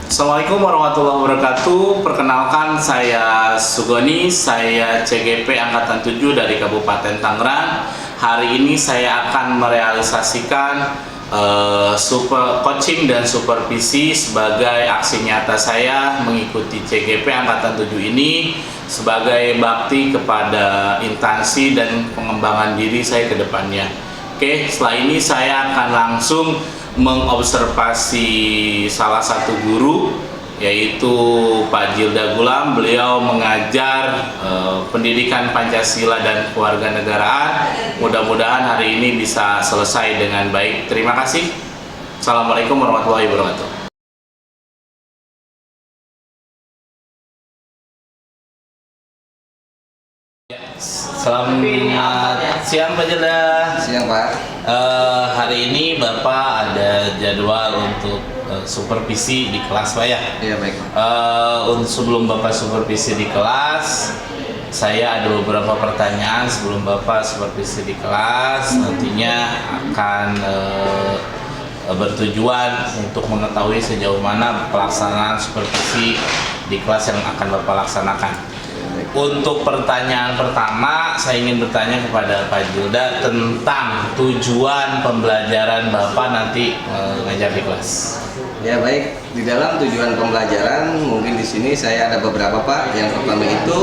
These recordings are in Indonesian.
Assalamualaikum warahmatullahi wabarakatuh. Perkenalkan, saya Sugoni, saya CGP Angkatan 7 dari Kabupaten Tangerang. Hari ini saya akan merealisasikan super coaching dan supervisi sebagai aksi nyata saya mengikuti CGP Angkatan 7 ini sebagai bakti kepada instansi dan pengembangan diri saya ke depannya. Oke, setelah ini saya akan langsung mengobservasi salah satu guru, yaitu Pak Jilda Gulam. Beliau mengajar pendidikan Pancasila dan kewarganegaraan. Mudah-mudahan hari ini bisa selesai dengan baik. Terima kasih. Assalamualaikum warahmatullahi wabarakatuh. Selamat siang Pak Jilda. Siang Pak. Hari ini Bapak ada jadwal untuk supervisi di kelas Pak ya? Iya baik. Sebelum Bapak supervisi di kelas, saya ada beberapa pertanyaan sebelum Bapak supervisi di kelas. Nantinya akan bertujuan untuk mengetahui sejauh mana pelaksanaan supervisi di kelas yang akan Bapak laksanakan. Untuk pertanyaan pertama, saya ingin bertanya kepada Pak Jilda tentang tujuan pembelajaran Bapak nanti mengajar di kelas. Ya baik, di dalam tujuan pembelajaran mungkin di sini saya ada beberapa Pak. Yang pertama itu,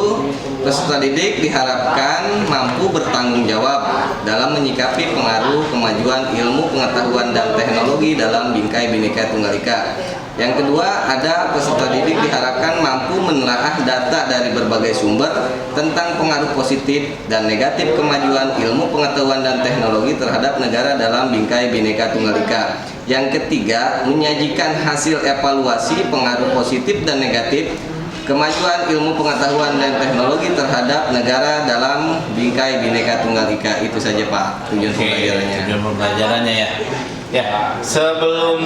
peserta didik diharapkan mampu bertanggung jawab dalam menyikapi pengaruh kemajuan ilmu pengetahuan dan teknologi dalam bingkai Bhinneka Tunggal Ika. Yang kedua, ada peserta didik diharapkan mampu menelaah data dari berbagai sumber tentang pengaruh positif dan negatif kemajuan ilmu pengetahuan dan teknologi terhadap negara dalam bingkai Bhinneka Tunggal Ika. Yang ketiga, menyajikan hasil evaluasi pengaruh positif dan negatif kemajuan ilmu pengetahuan dan teknologi terhadap negara dalam bingkai Bhinneka Tunggal Ika. Itu saja Pak tujuan pembelajarannya. Tujuan pembelajarannya ya. Ya, sebelum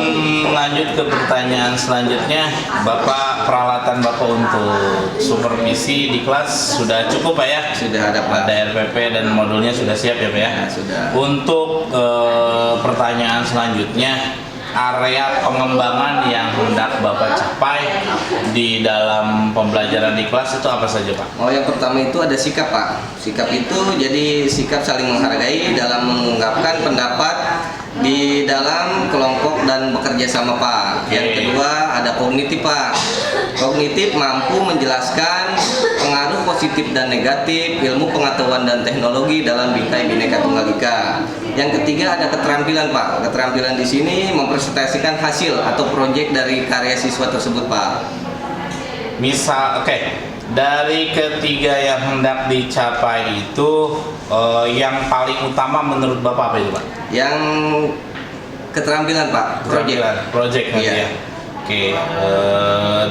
lanjut ke pertanyaan selanjutnya, Bapak, peralatan Bapak untuk supervisi di kelas sudah cukup Pak ya? Sudah ada Pak. Ada RPP dan modulnya sudah siap ya Pak ya? Ya, sudah. Untuk pertanyaan selanjutnya, area pengembangan yang hendak Bapak capai di dalam pembelajaran di kelas itu apa saja Pak? Oh, yang pertama itu ada sikap Pak. Sikap itu jadi sikap saling menghargai dalam mengungkapkan pendapat di dalam kelompok dan bekerja sama Pak. Yang kedua ada kognitif Pak. Kognitif mampu menjelaskan pengaruh positif dan negatif ilmu pengetahuan dan teknologi dalam bingkai Bhinneka Tunggal Ika. Yang ketiga ada keterampilan Pak. Keterampilan di sini mempresentasikan hasil atau proyek dari karya siswa tersebut Pak. Misal, dari ketiga yang hendak dicapai itu, yang paling utama menurut Bapak apa itu Pak? Yang keterampilan Pak, project iya. Ya. Oke,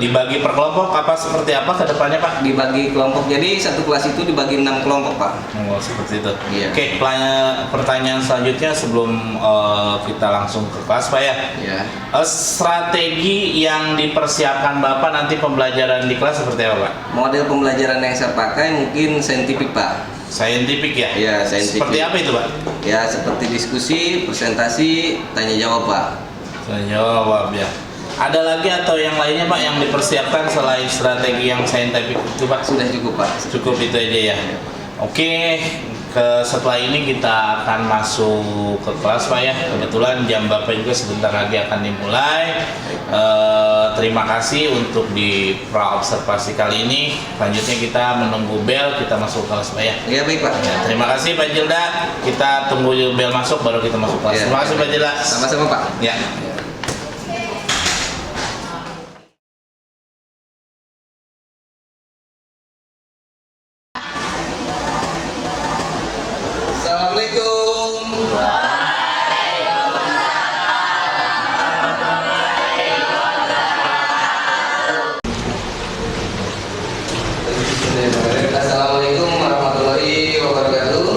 dibagi per kelompok apa seperti apa ke depannya Pak? Dibagi kelompok, jadi satu kelas itu dibagi 6 kelompok Pak. Oh, seperti itu. Iya. Oke, pertanyaan selanjutnya sebelum kita langsung ke kelas Pak ya. Ya. Strategi yang dipersiapkan Bapak nanti pembelajaran di kelas seperti apa Pak? Model pembelajaran yang saya pakai mungkin saintifik Pak. Saintifik ya? Iya, saintifik. Seperti apa itu Pak? Ya, seperti diskusi, presentasi, tanya jawab Pak. Tanya jawab ya. Ada lagi atau yang lainnya Pak yang dipersiapkan selain strategi yang saintifik itu Pak? Sudah cukup Pak. Cukup itu aja ya. Oke, setelah ini kita akan masuk ke kelas Pak ya. Kebetulan jam Bapak juga sebentar lagi akan dimulai. Terima kasih untuk di pra-observasi kali ini. Selanjutnya kita menunggu bel, kita masuk ke kelas Pak ya. Iya baik Pak. Ya, terima kasih Pak Jilda. Kita tunggu bel masuk baru kita masuk kelas. Ya. Terima kasih Pak Jilda. Sama-sama Pak. Ya. Assalamualaikum. Assalamualaikum warahmatullahi wabarakatuh.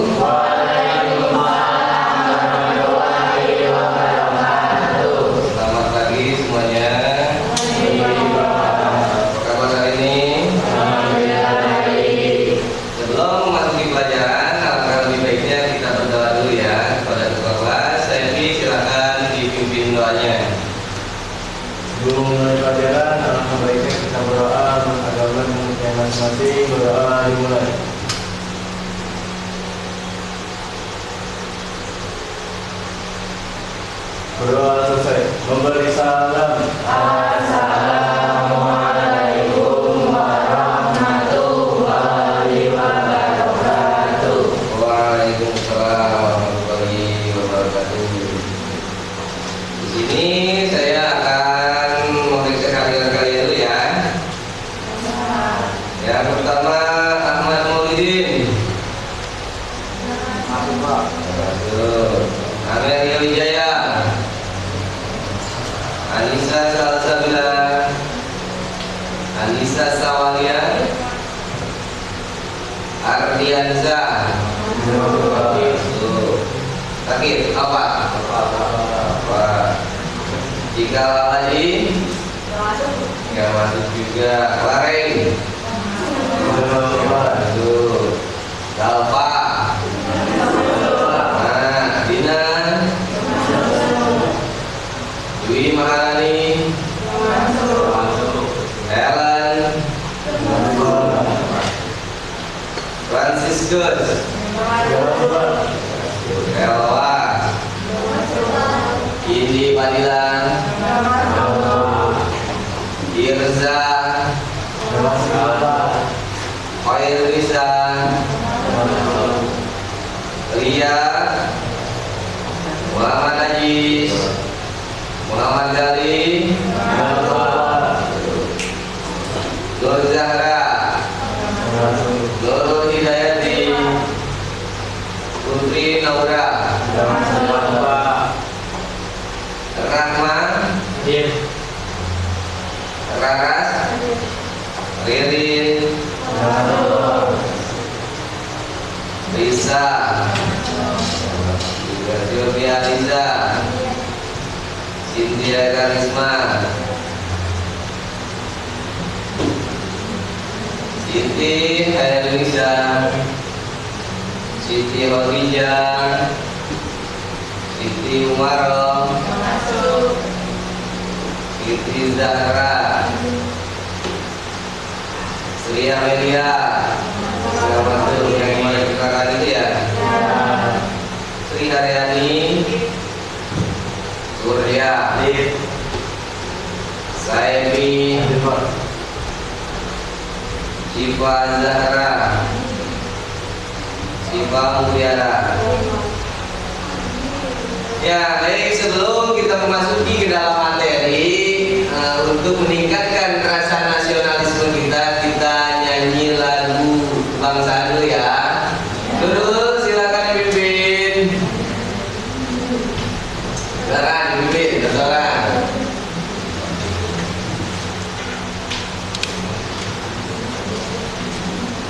Masing berdoa dimulai. Berdoa selesai. Memberi salam. Assalamualaikum warahmatullahi wabarakatuh. Waalaikumsalam warahmatullahi wabarakatuh. Di sini saya akan memeriksa kalian dulu ya. Yang pertama Ahmad Maulidin. Masuk. Amelia Wijaya. Anissa Salsabila. Anissa Sawalia. Ardianza. Sakit apa? Jika lagi nggak masuk juga. Klareng. Masuk. Dalpa. Nah, Dina. Dwi Maharani. Ellen. Franciscus. Elwa. Indi Padilan. Irza. Khairisa. Ria. Muhammad Najis. Muhammad Gali. Nur Zahra. Nurul Hidayati. Putri Naura. Rahman. Raras. Ririn. Risa. Sylvia Liza. Cynthia Karisma. Siti Helisa. Siti Khadijah. Siti Umaroh. Siti Zahra. Sri Amelia. Selamat masuk yang mulai kita kali ini ya. Sri Haryani. Surya. Saimi. Siva Zahra. Siva Mutiara. Ya, baik, sebelum kita memasuki ke dalam materi, untuk meningkatkan rasa nasionalisme kita, kita nyanyi lagu bangsa dulu ya. Dulu silakan dipimpin. Silakan dipimpin, silakan.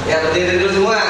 Ya, berdiri dulu semua.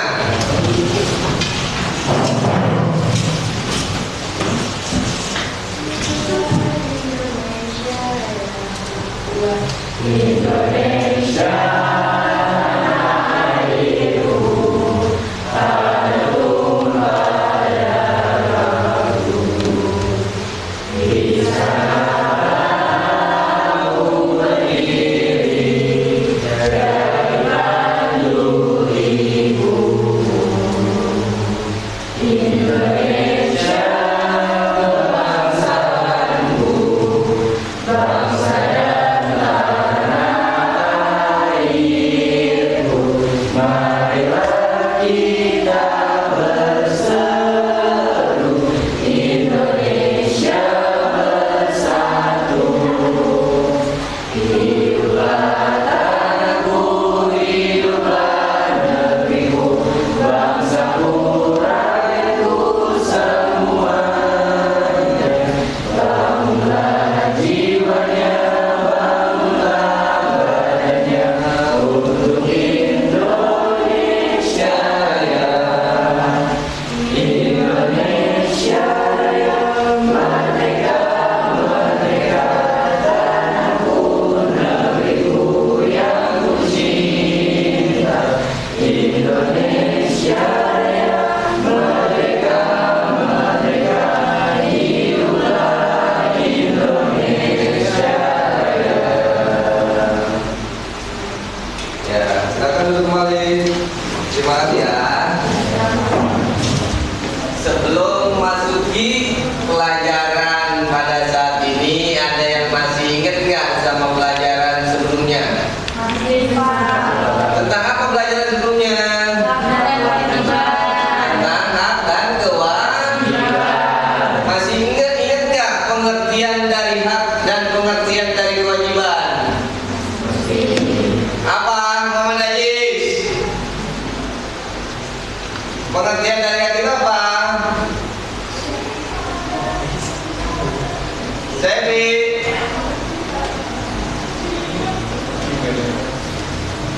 Sebi.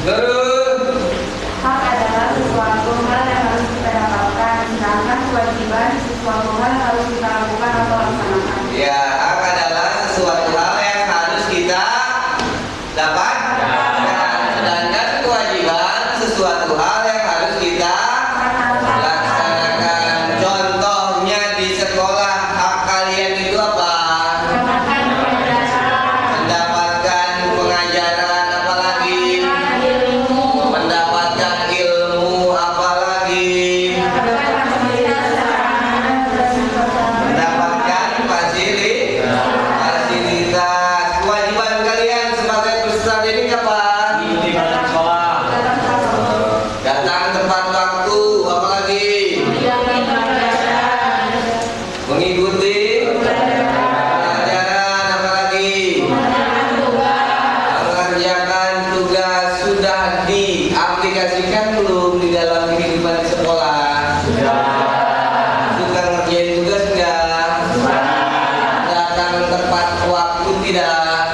Nurul. Hak adalah sesuatu hal yang harus kita dapatkan, sedangkan kewajiban sesuatu hal yang harus kita lakukan atau laksanakan. Ya, hak adalah sesuatu hal yang harus kita dapatkan, sedangkan kewajiban sesuatu hal yang harus kita laksanakan. Contohnya di sekolah, hak kalian itu apa? Mendapatkan pengajaran, apalagi mendapatkan ilmu, apalagi mendapatkan fasilitas. Kewajiban kalian sebagai peserta didik apa? Datang tepat waktu, apalagi mengikuti pelajaran, apalagi mengerjakan tugas. Sudah diaplikasikan belum di dalam kehidupan di sekolah? Suka ngerjain tugas enggak? Datang tepat waktu tidak?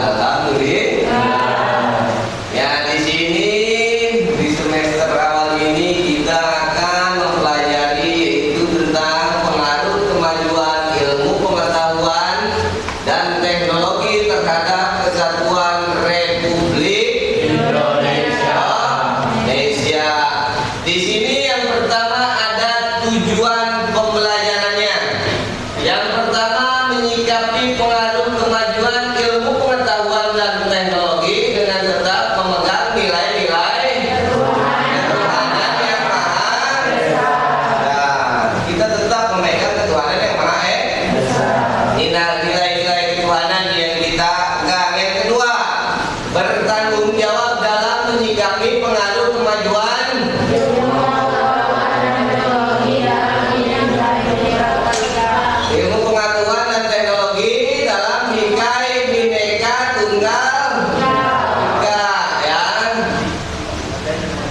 Alhamdulillah. Ya, di sini di semester awal ini kita akan mempelajari yaitu tentang pengaruh kemajuan ilmu pengetahuan dan teknologi terhadap kesatuan Republik Indonesia. Di sini yang pertama ada tujuan pembelajarannya. Yang pertama, menyikapi pengaruh kemajuan ilmu pengetahuan dan teknologi dengan tetap memegang nilai-nilai ketuhanan yang maha esa. Nah, kita tetap memegang ketuhanan yang maha esa. Nilai-nilai ketuhanan yang kita pegang. Yang kedua, bertanggung jawab dalam menyikapi pengaruh kemajuan ilmu pengetahuan dan teknologi dalam bingkai Bhinneka Tunggal Ika, ya.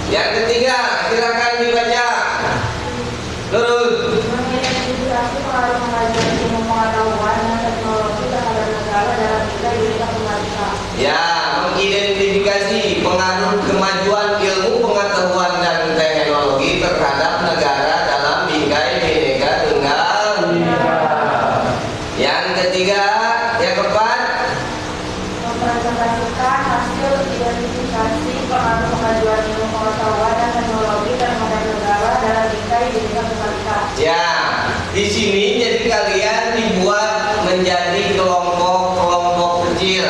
Yang ketiga, silakan dibaca. Nurul. Mengidentifikasi pengaruh kemajuan ilmu pengetahuan dan teknologi terhadap negara dalam bidang Bhinneka Tunggal Ika. Ya, mengidentifikasi pengaruh kemajuan ilmu pengetahuan dan teknologi terhadap negara dalam bingkai Bhinneka Tunggal. Yang ketiga, yang keempat, Mempresentasikan hasil identifikasi pengaruh kemajuan ilmu pengetahuan dan teknologi terhadap negara dalam bingkai Bhinneka Tunggal Ika. ya, di sini jadi kalian dibuat menjadi kelompok-kelompok kecil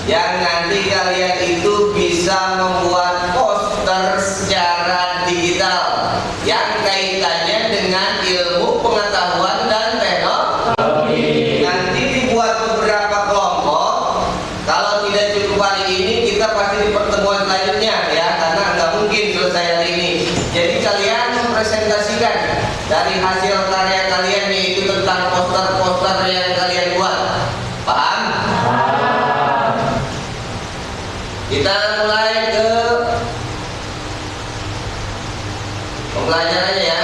yang nanti kalian itu bisa membuat poster secara digital yang kaitannya dengan ilmu pengetahuan dan teknologi. Nanti dibuat beberapa kelompok. Kalau tidak cukup hari ini, kita pasti di pertemuan selanjutnya, ya, karena nggak mungkin selesai hari ini. Jadi kalian mempresentasikan dari hasil karya kalian, yaitu tentang poster-poster yang kalian buat. Paham? Kita mulai ke pembelajarannya, ya.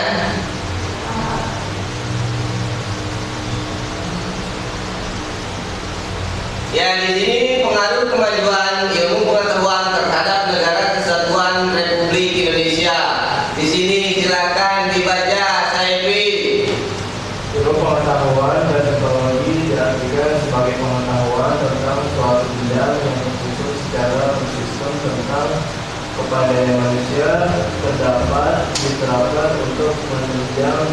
Ya, di sini pengaruh kemajuan ilmu pengetahuan terhadap negara kesatuan Republik Indonesia. Di sini silakan dibaca, Saifi. Ilmu pengetahuan dan teknologi diartikan sebagai pengetahuan tentang suatu bidang yang tersusun secara bersistem tentang kepada manusia terdapat diterapkan untuk menunjang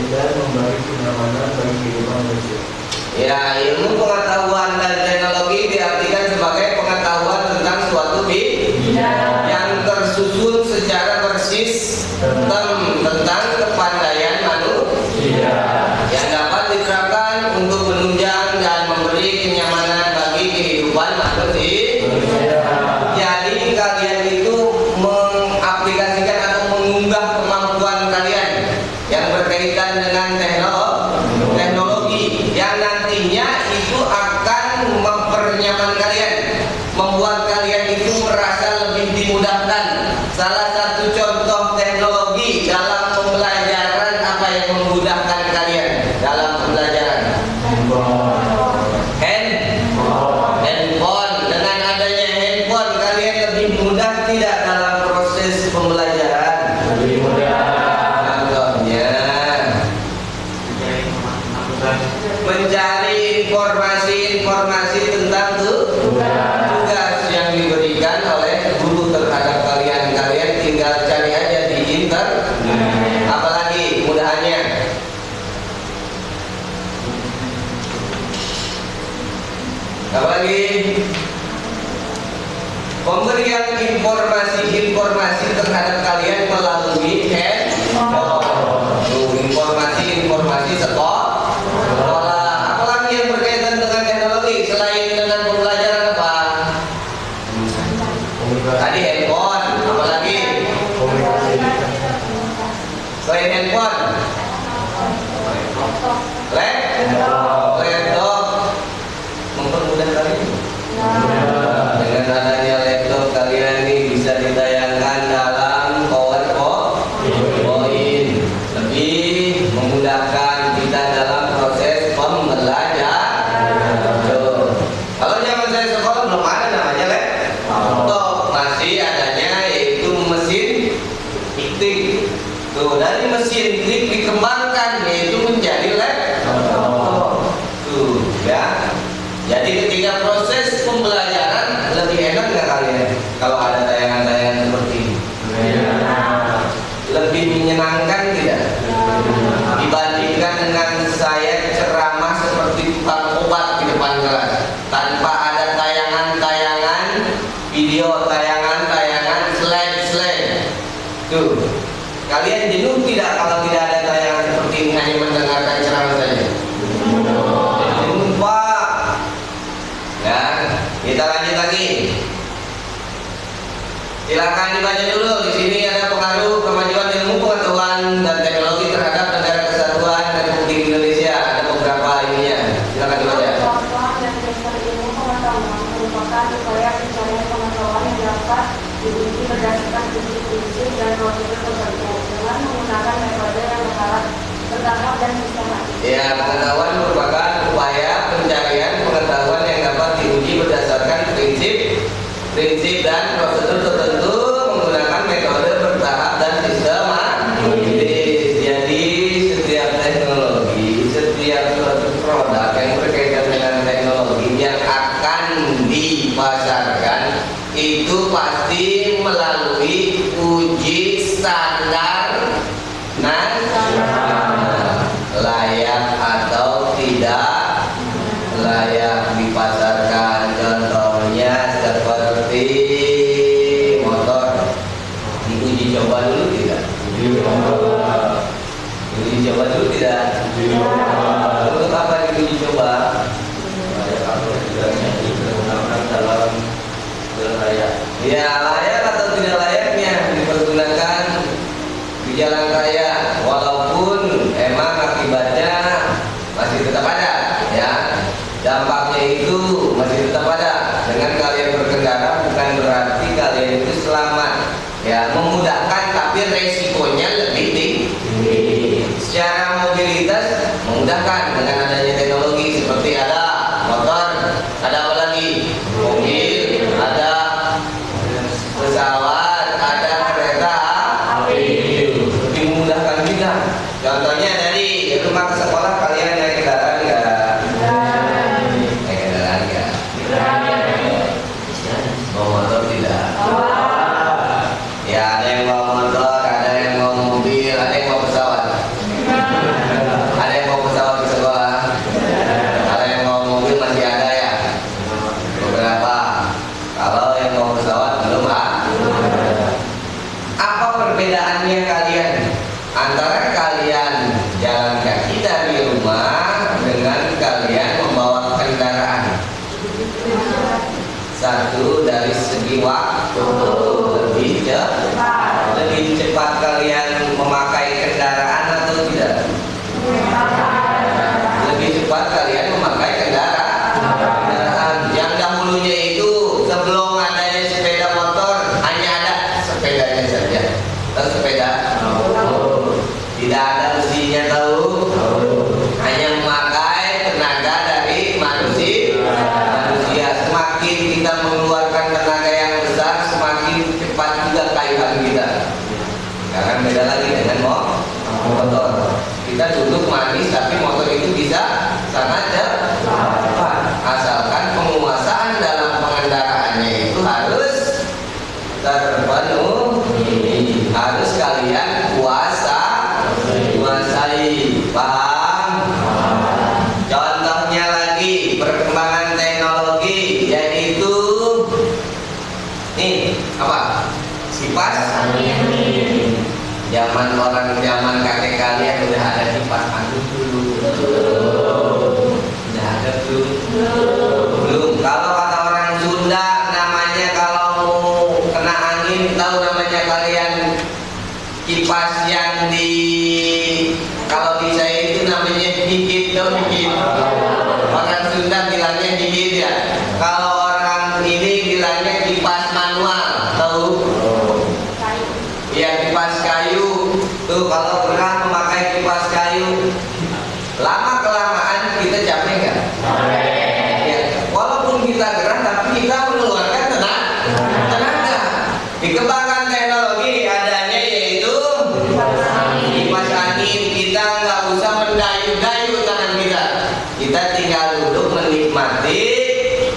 dan memberi kenyamanan bagi kehidupan manusia. Ya, ilmu pengetahuan dan teknologi diartikan sebagai pengetahuan tentang suatu bidang yang tersusun secara bersistem tentang kepandaian manusia yang dapat diterapkan untuk menunjang dan memberi kenyamanan bagi kehidupan manusia. Jadi kalian itu mengaplikasikan atau mengunggah kemampuan kalian yang berkaitan dengan teknologi yang nantinya itu akan Mencari informasi tentang tugas yang diberikan oleh guru terhadap kalian. Kalian tinggal cari aja di internet. Apalagi mudahannya. Apalagi pemberian informasi terhadap kalian melalui handphone. Informasi sekolah. Apalagi yang berkaitan dengan teknologi selain dengan pembelajaran apa? Tadi handphone. Apalagi selain handphone? Laptop. Mempermudah kalian. Dengan adanya laptop kalian ini bisa ditayangkan dalam PowerPoint, lebih memudahkan kita dalam proses pembelajaran. Kalau zaman saya sekolah belum ada namanya laptop, masih adanya yaitu mesin ketik. Tuh, dari mesin ketik dikembangkan yaitu menjadi laptop. Tuh, ya. Jadi ketika proses pembelajaran lebih enak nggak kalian kalau ada tayangan-tayangan seperti ini? Lebih menyenangkan tidak? Dibandingkan dengan saya ceramah seperti tukang obat di depan kelas tanpa ada tayangan-tayangan video, tayangan-tayangan slide. Tuh, kalian jenuh tidak kalau tidak ada tayangan seperti ini hanya mendengarkan ceramah saja? Jenuh, Pak. Ya, kita lanjut lagi. Silakan dibaca dulu. Di sini ada pengaruh kemajuan ilmu pengetahuan dan teknologi terhadap negara kesatuan Republik Indonesia. Ada beberapa ininya. Silakan dibaca. Pengetahuan dan dasar ilmu pengetahuan merupakan upaya pencarian pengetahuan yang dapat diuji berdasarkan prinsip-prinsip dan prosedur tertentu dengan menggunakan metode yang bertahap dan sistematis. Ya, pengetahuan merupakan upaya pencarian pengetahuan yang dapat diuji berdasarkan prinsip dan prosedur tertentu menggunakan metode bertahap dan sistematis. Jadi setiap teknologi, setiap suatu produk yang berkaitan dengan teknologi yang akan dipasarkan itu pasti melalui uji standar nasional. Layak atau tidak layak dipasarkan. Contohnya seperti motor, diuji coba dulu tidak? Diuji coba dulu tidak? Untuk apa diuji coba? Dalam ya, layak atau tidak layaknya dipergunakan di jalan raya, walaupun emang akibatnya masih tetap ada, ya, dampaknya itu masih tetap ada. Dengan kalian berkendara bukan berarti kalian itu selamat, ya, memudahkan tapi resikonya lebih tinggi. Secara mobilitas memudahkan dengan adanya teknologi seperti ada motor, ada apa lagi? Mobil, ada pesawat, ada kereta api. Lebih memudahkan kita. Contohnya dari rumah ke sekolah kalian naik kendaraan nggak? Naik kendaraan nggak? Bawa motor tidak? Ya, ada yang bawa motor, ada yang bawa mobil, ada yang bawa pesawat. Ada yang bawa pesawat ke sekolah. Kalau yang bawa mobil masih ada ya? Beberapa. Kalau yang bawa pesawat belum ada. Apa perbedaannya kalian antara kalian jalan kaki dari rumah Paham? Contohnya lagi perkembangan teknologi, yaitu nih apa? Kipas angin. Zaman kakek kalian udah ada kipas angin dulu. Udah ada belum? Belum. Kalau kata orang Sunda namanya, kalau mau kena angin, tahu namanya kalian kipas yang kalau di saya itu namanya higit, tahu higit? Orang Sunda bilangnya higit ya. Kalau orang ini bilangnya kipas manual, tahu? Ya, kipas kayu. Tuh kalau pernah memakai kipas kayu, lama kelamaan kita capek nggak? Ya, walaupun kita gerah tapi kita mengeluarkan tenaga. Dikembangkan teknologi adanya yaitu kipas angin. Kita nggak usah mendayu-dayu tangan kita. Kita tinggal duduk menikmati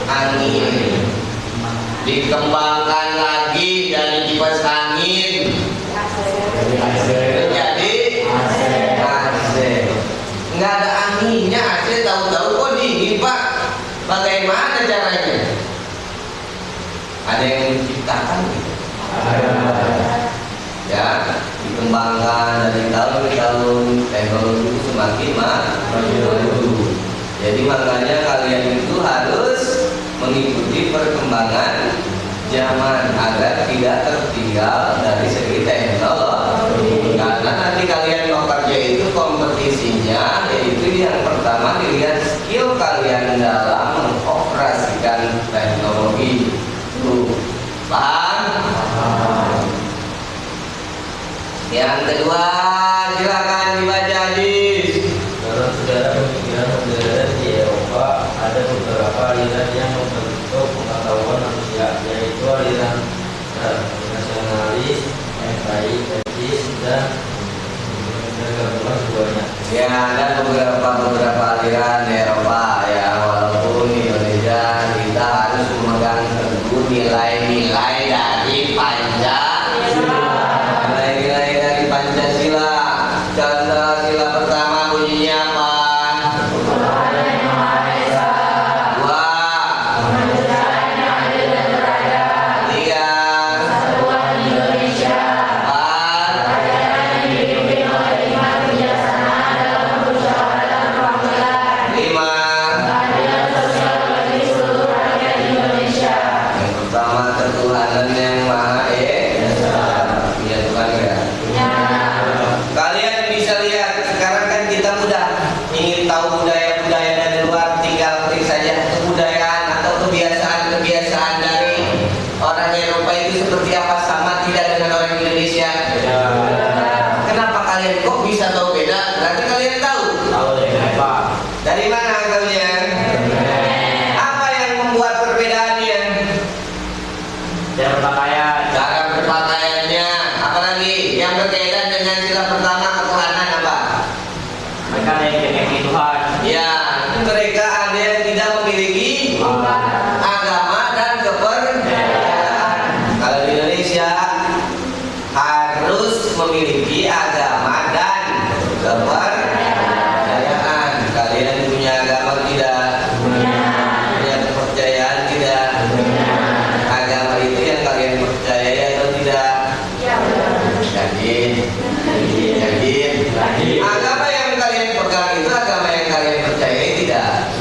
angin. Dikembangkan lagi dari kipas angin jadi AC. Nggak ada anginnya AC, tahu-tahu kok dingin Pak. Bagaimana caranya? Ada yang menciptakan gitu. Ya, dikembangkan dari tahun ke tahun, teknologi itu semakin maju. Jadi makanya kalian itu harus mengikuti perkembangan zaman agar tidak tertinggal dari segi teknologi. Karena nanti kalian bekerja itu kompetisinya yaitu yang pertama dilihat skill kalian dalam mengoperasikan teknologi. Paham? Yang kedua, silakan dibaca hadis. Saudara-saudara, pemikiran modern di Eropa ada beberapa aliran yang membentuk pengetahuan manusia, yaitu aliran nasionalis, etis, dan gabungan keduanya. Ya, ada beberapa aliran di Eropa ya, walaupun di Indonesia kita harus memegang teguh nilai-nilai dari Pancasila. Nilai-nilai dari Pancasila. Contoh sila pertama bunyinya apa? Dari mana kalian? Apa yang membuat perbedaannya? Cara berpakaian. Cara berpakaiannya. Apalagi yang berkaitan dengan sila pertama ketuhanan apa? Mereka ada yang memiliki Tuhan. Ya, mereka ada yang tidak memiliki agama dan kepercayaan. Kalau di Indonesia harus memiliki agama dan kepercayaan. Kalian punya agama tidak? Punya kepercayaan tidak? Agama itu yang kalian percayai atau tidak? Yakin? Agama yang kalian pegang itu agama yang kalian percayai tidak?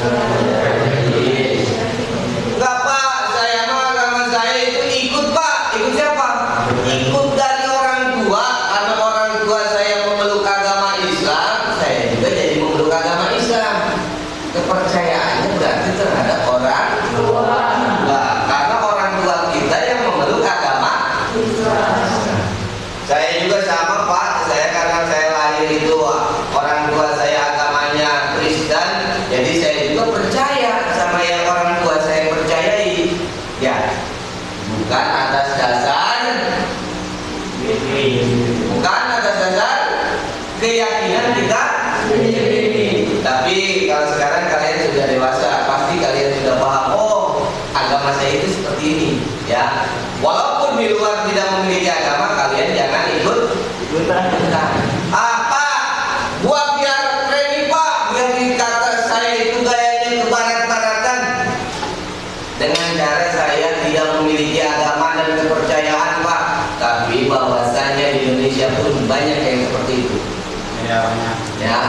Ya banyak. Ya,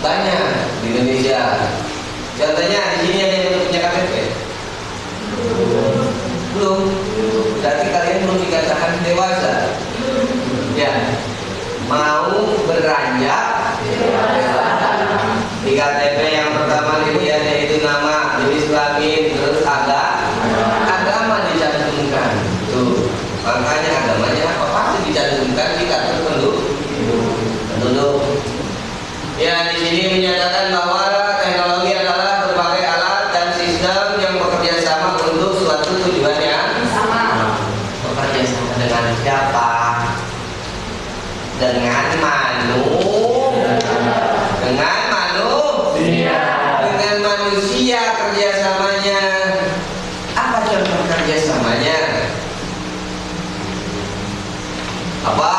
banyak di Indonesia. Contohnya di sini ada yang belum punya KTP? Belum. Berarti kalian belum dikatakan dewasa. Ya, mau beranjak dewasa. Di KTP yang pertama dilihatnya itu nama, jenis kelamin, terus agama dicantumkan. Tuh, makanya agamanya apa pasti dicantumkan di kartu penduduk. Ya, di sini menyatakan bahwa teknologi adalah berbagai alat dan sistem yang bekerja sama untuk suatu tujuan yang sama. Bekerja sama dengan siapa? Dengan dengan manusia kerjasamanya. Apa contoh kerjasamanya? Apa?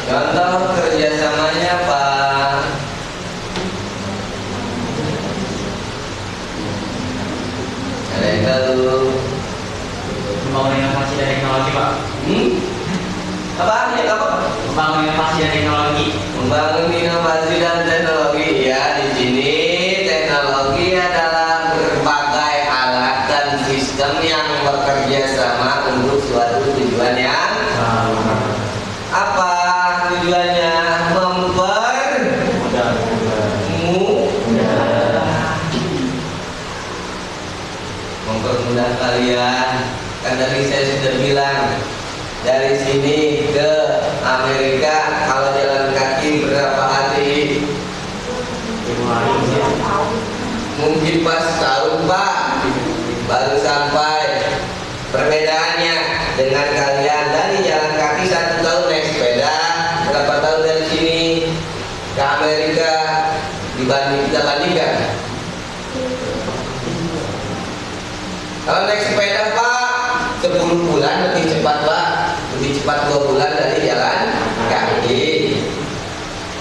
Contoh kerjasamanya apa? Ada yang tahu? Membangun inovasi dan teknologi, Pak. Apa? Ya, apa? Membangun inovasi dan teknologi. Membangun inovasi dan teknologi. Ya, di sini teknologi adalah berbagai alat dan sistem yang bekerja sama untuk suatu tujuan yang apa tujuannya? Mempermudah kalian. Kan tadi saya sudah bilang, dari sini ke Amerika kalau jalan kaki berapa hari? Mungkin pas tahun, Pak, baru sampai. Perbedaannya dengan kalian dari jalan kaki 1 tahun naik sepeda, berapa tahun dari sini ke Amerika kita bandingkan? Kalau naik sepeda, Pak, 10 bulan lebih cepat, Pak. Lebih cepat 2 bulan dari jalan kaki.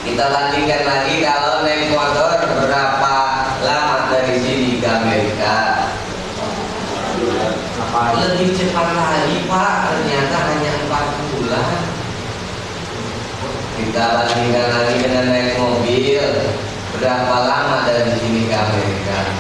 Kita bandingkan lagi kalau naik motor, berapa lama dari sini ke Amerika? Lebih cepat lagi, Pak. Ternyata hanya 4 bulan. Kita bandingkan lagi dengan naik mobil, berapa lama dari sini ke Amerika?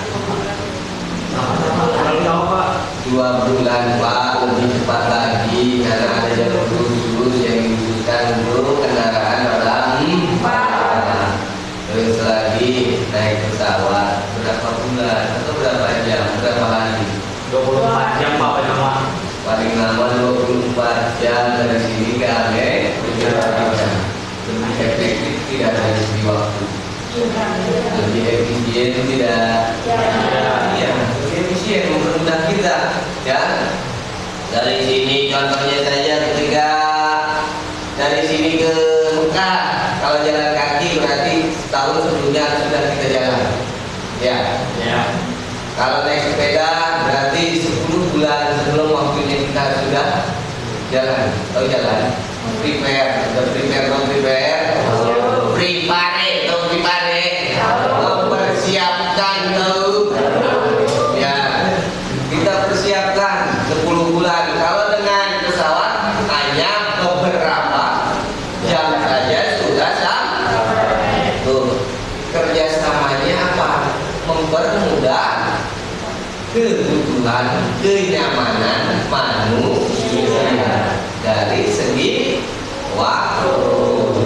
2 bulan, Pak. Lebih cepat lagi karena ada jalur khusus yang dikhususkan untuk kendaraan roda 4. Terus lagi naik pesawat, berapa bulan atau berapa jam, berapa hari? 24 jam, Pak, paling lama. Paling lama 24 jam dari sini ke Amerika. Lebih efektif tidak dari segi waktu. Lebih efisien tidak? Iya, lebih efisien, mempermudah kita. Ya, dari sini contohnya saja ketika dari sini ke Mekah, kalau jalan kaki berarti setahun sebelumnya sudah kita jalan. Ya. Kalau naik sepeda berarti 10 bulan sebelum waktunya kita sudah jalan. Tahu jalan? Prepare, mempersiapkan, tahu? Ya, kita persiapkan 10 bulan. Kalau dengan pesawat hanya beberapa jam saja sudah sampai. Tuh, kerjasamanya apa? Mempermudah kebutuhan kenyamanan manusia dari segi waktu,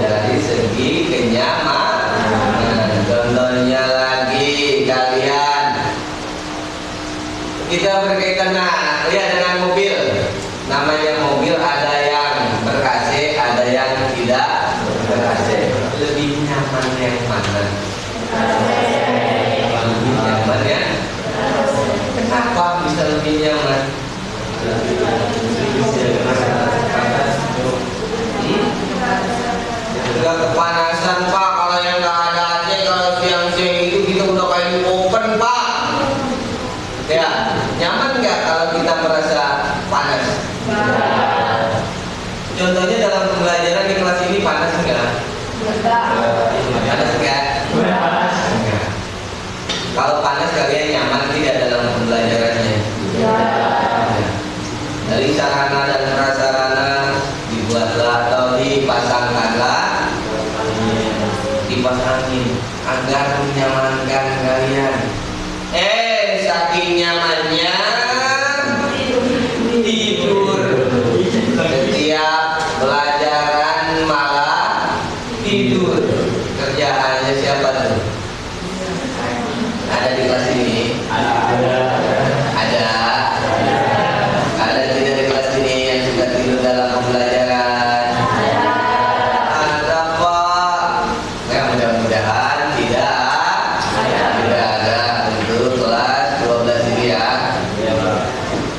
dari segi kenyamanan. Contohnya lagi kalian, kita berkaitan lihat dengan mobil. Namanya mobil ada yang ber-AC, ada yang tidak ber-AC. Lebih nyaman yang mana? Lebih nyaman ya? Kenapa bisa lebih nyaman? Gak kepanasan, Pak. Kalau yang nggak ada AC, kalau siang-siang itu kita udah kayak open, Pak. Ya, nyaman nggak kalau kita merasa panas? Contohnya dalam pembelajaran di kelas ini panas enggak? Panas enggak? Kalau panas kalian nyaman tidak dalam pembelajarannya? Dari sarana dan prasarana dibuatlah agar menyamankan kalian. Saking nyamannya tidur. Setiap pelajaran malah tidur. Kerjaannya siapa tuh? Ada di kelas ini? Ada. Ada tidak di kelas ini yang suka tidur dalam pembelajaran? Ada Pak. Ya mudah-mudahan tidak ada untuk kelas 12 ini ya.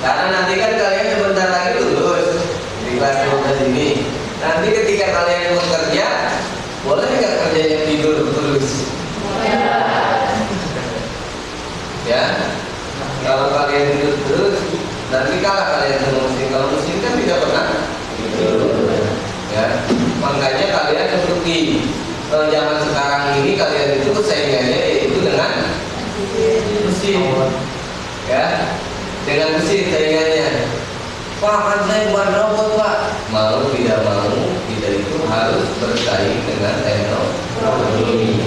Karena nanti kan kalian sebentar lagi lulus di kelas 12 ini. Nanti ketika kalian bekerja, boleh nggak kerjanya tidur terus? Ya, kalau kalian tidur terus, nanti kalah kalian sama mesin. Kalau mesin kan tidak pernah tidur. Ya, makanya kalian seperti zaman sekarang ini kalian itu saingannya yaitu dengan mesin. Ya, dengan mesin saingannya. Pak, kan saya bukan robot Pak. Mau tidak mau, kita itu harus bersaing dengan teknologi.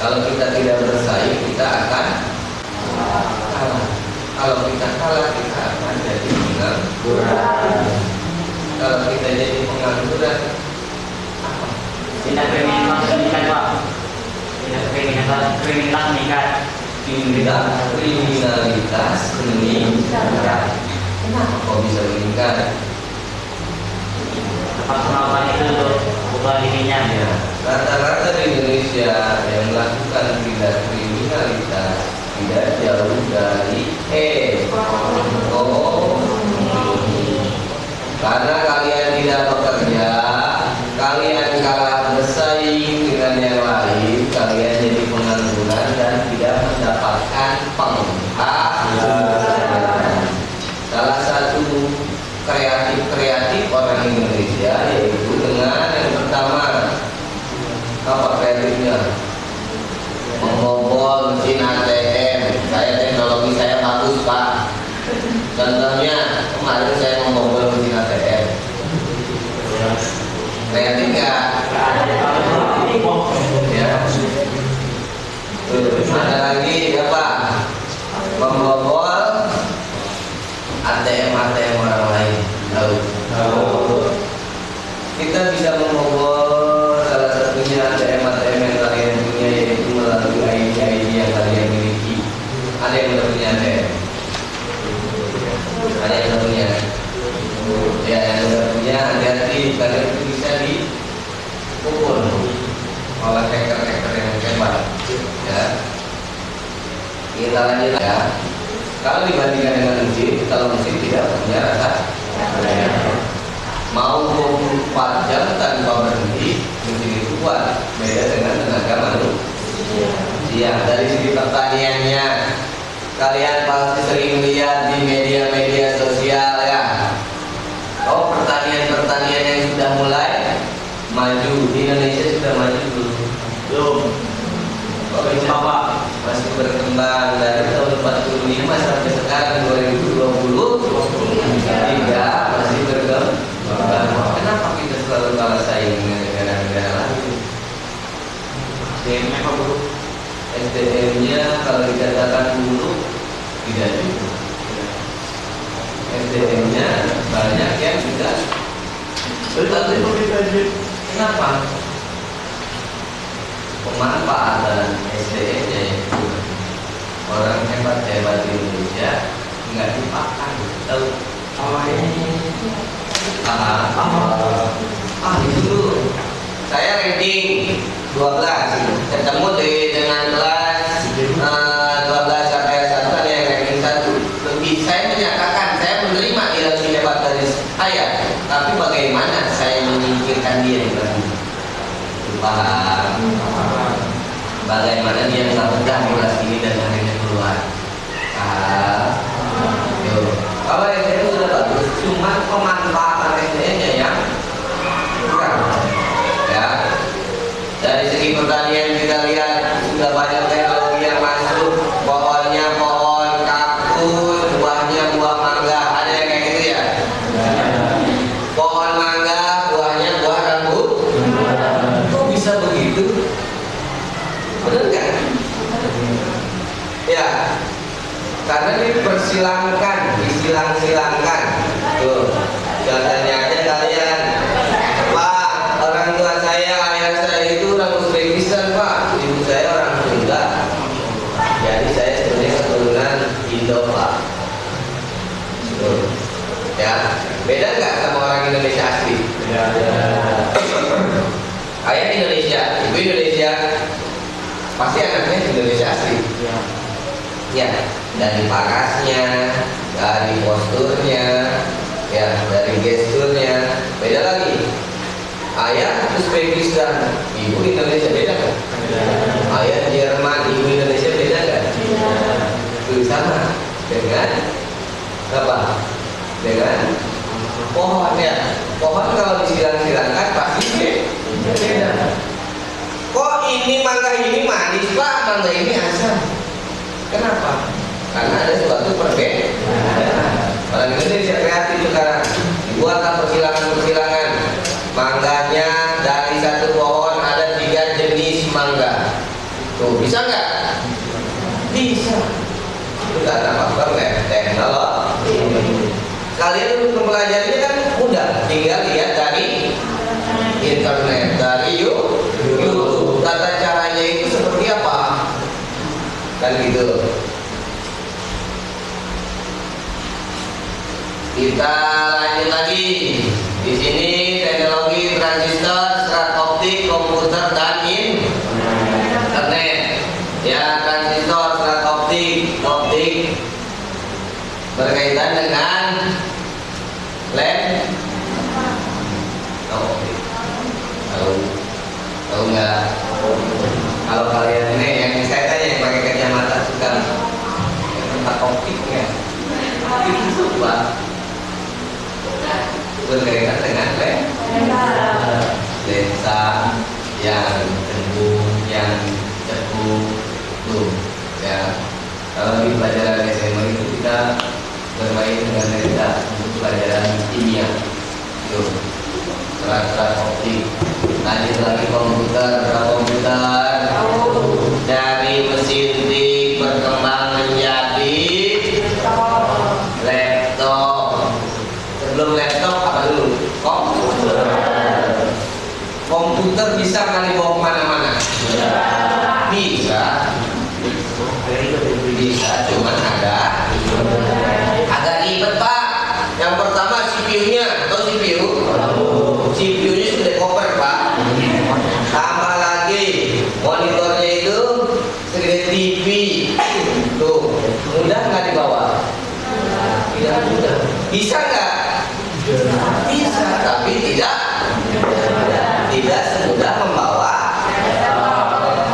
Kalau kita tidak bersaing, kita akan kalah. Kalau kita kalah, kita akan jadi pengangguran. Kalau kita jadi pengangguran, apa? Tidak kriminal meningkat Pak. Tidak kriminal meningkat. Kriminalitas meningkat. Kenapa kok bisa meningkat? Tempat penolakan itu bukan dirinya. Ya, rata-rata di Indonesia yang melakukan tindak kriminalitas tidak jauh dari karena kalian tidak bekerja, kalian kalah bersaing dengan yang lain, kalian jadi pengangguran dan tidak mendapatkan penghasilan. Salah satu kreatif orang Indonesia yaitu dengan yang pertama, apa kreatifnya? Membobol mesin ATM. Teknologi saya bagus Pak. Contohnya kemarin saya membobol mesin ATM. Kreatif nggak? Ya. Ada lagi apa? Membobol ATM orang lain. Tahu? Kita bisa membobol salah satunya ATM yang kalian punya yaitu melalui ID yang kalian miliki. Ada yang udah punya ATM? Ada yang udah punya? Ya, yang udah punya hati-hati kalian itu bisa dipukul oleh hacker-hacker yang hebat. Ya. Kita lanjut ya. Kalau dibandingkan dengan mesin, kalau mesin tidak punya rasa. Mau 24 jam tanpa berhenti, mesin itu kuat. Beda dengan tenaga manusia. Dari segi pertaniannya, kalian pasti sering lihat di media-media sosial ya. Oh, pertanian yang sudah mulai maju di Indonesia sudah maju belum? Oh, Pak, masih berkembang dari tahun 45 sampai sekarang 2023 masih berkembang. Kenapa kita selalu kalah saing dengan negara-negara lain? SDM-nya apa buruk? SDM-nya kalau dikatakan buruk tidak juga. SDM-nya banyak yang tidak. Kenapa? Pemanfaatan SDM-nya itu orang hebat-hebat di Indonesia nggak dipakai. Tahu? Itu saya ranking 12 ketemu dengan kelas 12 sampai 1 ada yang ranking 1 lebih. Saya menyatakan saya menerima dia lebih hebat dari saya, tapi bagaimana saya menyingkirkan dia di kelas ini? Paham? Bagaimana dia melakukan kelas ini dan akhirnya keluar? Kalau SDM sudah bagus, cuma pemanfaatan SDM-nya yang kurang. Ya. Dari segi pertanian kita lihat sudah banyak teknologi yang masuk. Pohonnya pohon kaktus, buahnya buah mangga. Ada yang kayak gitu ya? Pohon mangga, buahnya buah rambutan. Kok bisa begitu? Benar nggak? karena dipersilangkan, disilang-silangkan. Tuh, contohnya aja kalian, Pak, orang tua saya, ayah saya itu orang Uzbekistan, Pak, ibu saya orang Sunda. Jadi saya sebenarnya keturunan Indo, Pak. Tuh. Ya, beda nggak sama orang Indonesia asli? Ayah Indonesia, ibu Indonesia, pasti anaknya Indonesia asli. Ya, dari parasnya, dari posturnya, ya, dari gesturnya, beda lagi. Ayah Uzbekistan, ibu Indonesia, beda kan? Ayah Jerman, ibu Indonesia, beda kan? Itu sama dengan apa? Dengan pohon, ya. Pohon kalau disilang-silangkan pasti beda. Kok ini mangga ini manis, Pak, mangga ini asam? Kenapa? Karena ada suatu perbedaan. Orang Indonesia kreatif sekarang, dibuatlah persilangan-persilangan. Mangganya dari satu pohon ada 3 jenis mangga. Tuh, bisa nggak? Bisa. Itu karena faktor teknologi. Kalian untuk mempelajarinya kan mudah, tinggal lihat dari internet, dari YouTube. Tata caranya itu seperti apa? Kan gitu. Kita lanjut lagi. Di sini teknologi transistor, serat optik, komputer dan internet. Ya, transistor, serat optik berkaitan dengan led. Optik. Tahu nggak? Kalau kalian ini yang saya tanya yang pakai kacamata suka tempat optiknya, itu Pak berkaitan dengan lensa yang cembung, yang ceku, tuh ya. Kalau di pelajaran SMA itu kita bermain dengan lensa untuk pelajaran kimia, tuh serat optik. Lanjut lagi komputer dari mesin tik berkembang menjadi laptop. Sebelum laptop apa dulu? Komputer bisa kali bawa kemana-mana? Bisa, cuman agak ribet, Pak. Yang pertama CPU-nya, atau CPU-nya sudah koper, Pak. Tambah lagi monitornya itu segede TV. Tuh, mudah nggak dibawa? Tidak mudah. Bisa nggak? Bisa, tapi tidak semudah membawa.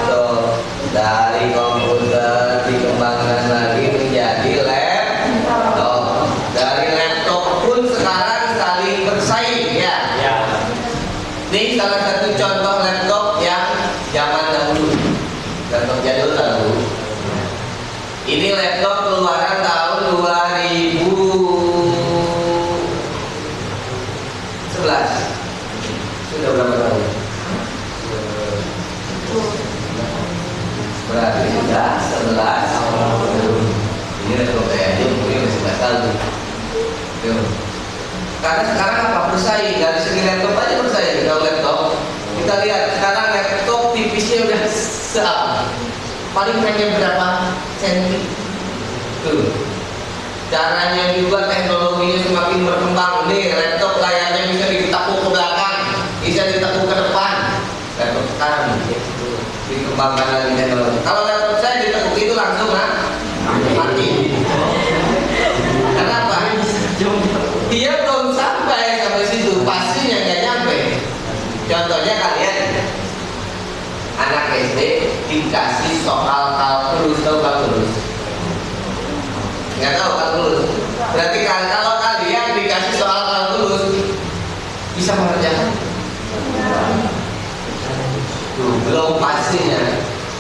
Tuh, dari komputer dikembangkan lagi menjadi laptop. Dari laptop pun sekarang saling bersaing, ya. Ini salah satu contoh laptop yang zaman dahulu, laptop jadul dahulu. Ini laptop keluaran tahun 2011. Sudah berapa tahun? Berarti sudah 11 tahun. Ini laptop saya aja umurnya masih 11 tahun. Tuh. Karena sekarang apa? Bersaing. Dari segi laptop aja bersaing. Kalau laptop, kita lihat sekarang laptop tipisnya udah paling pendek berapa senti. Tuh. Caranya juga teknologinya semakin berkembang. Nih laptop layarnya bisa ditekuk ke belakang, bisa ditekuk ke depan. Laptop sekarang dikembangkan lagi teknologi. Kalau laptop saya ditekuk itu langsung mati. Kenapa? Dia belum sampai situ, pastinya nggak nyampe. Contohnya kalian anak SD dikasih soal kalkulus, tahu kalkulus? Nggak tahu kalkulus. Berarti kalau kalian dikasih soal kalkulus bisa mengerjakan? Tuh, belum pastinya.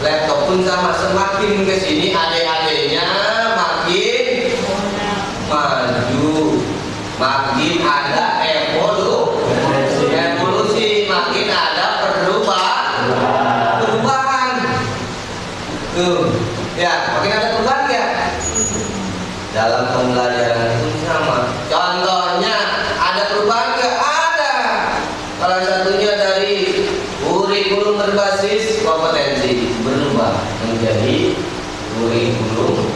Laptop pun sama, semakin kesini adik-adiknya makin maju, makin ada evolusi, makin ada perubahan. Tuh, ya, makin ada perubahan ya. pembelajaran itu sama. Contohnya ada perubahan nggak? Ada. Salah satunya dari kurikulum berbasis kompetensi berubah menjadi kurikulum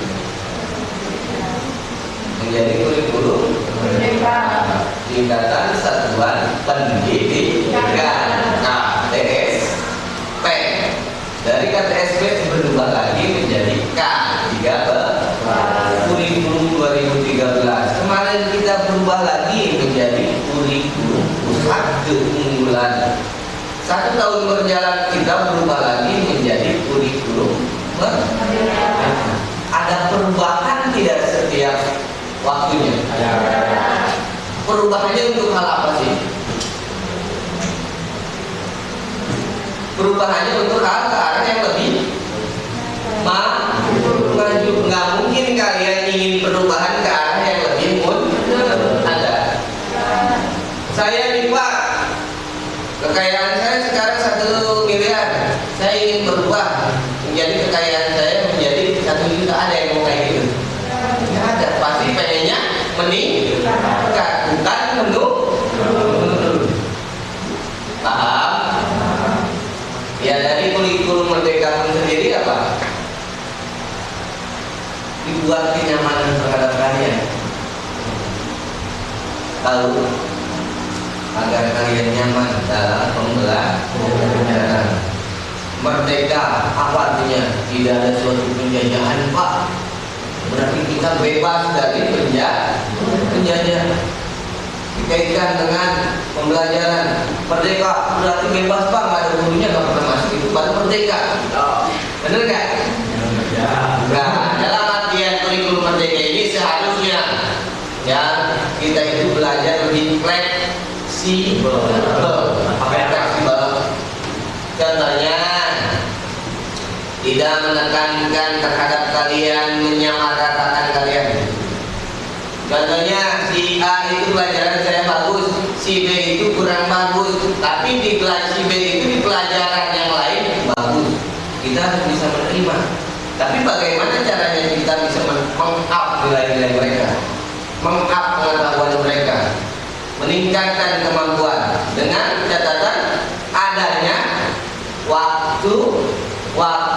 tingkatan satuan pendidikan. Nah, TSP dari KTSP berubah lagi menjadi K3 kurikulum 2013. Kemarin kita berubah lagi menjadi kurikulum pusat keunggulan. 1 tahun berjalan kita berubah lagi menjadi kurikulum. Ada perubahan tidak setiap waktunya? Perubahannya untuk hal apa sih? Perubahannya untuk hal ke arah yang lebih maju. Nggak mungkin kalian ingin perubahan ke arah yang lebih mundur. Ada. Saya nih Pak, kekayaan saya sekarang 1 miliar. Saya ingin berubah menjadi kekayaan saya menjadi 1 juta. Ada yang mau kayak gitu? Nggak ada. Pasti pengennya meningkat, bukan menurun. Paham? Ya, dari kurikulum Merdeka sendiri apa? Dibuat kenyamanan terhadap kalian. Lalu agar kalian nyaman dalam pembelajaran. Merdeka apa artinya? Tidak ada suatu penjajahan, Pak. Berarti kita bebas dari penjajah. Dikaitkan dengan pembelajaran. Merdeka berarti bebas, Pak. Nggak ada gurunya, nggak pernah masuk, itu baru merdeka. Bener nggak? Nah, dalam artian kurikulum merdeka ini seharusnya ya kita itu belajar lebih fleksibel. Contohnya tidak menekankan terhadap kalian, menyamaratakan kalian. Contohnya si A itu pelajaran saya bagus, si B itu kurang bagus, tapi di si B itu di pelajaran yang lain bagus. Kita harus bisa menerima. Tapi bagaimana caranya kita bisa meng-up nilai-nilai mereka, meng-up pengetahuan mereka, meningkatkan kemampuan dengan catatan adanya waktu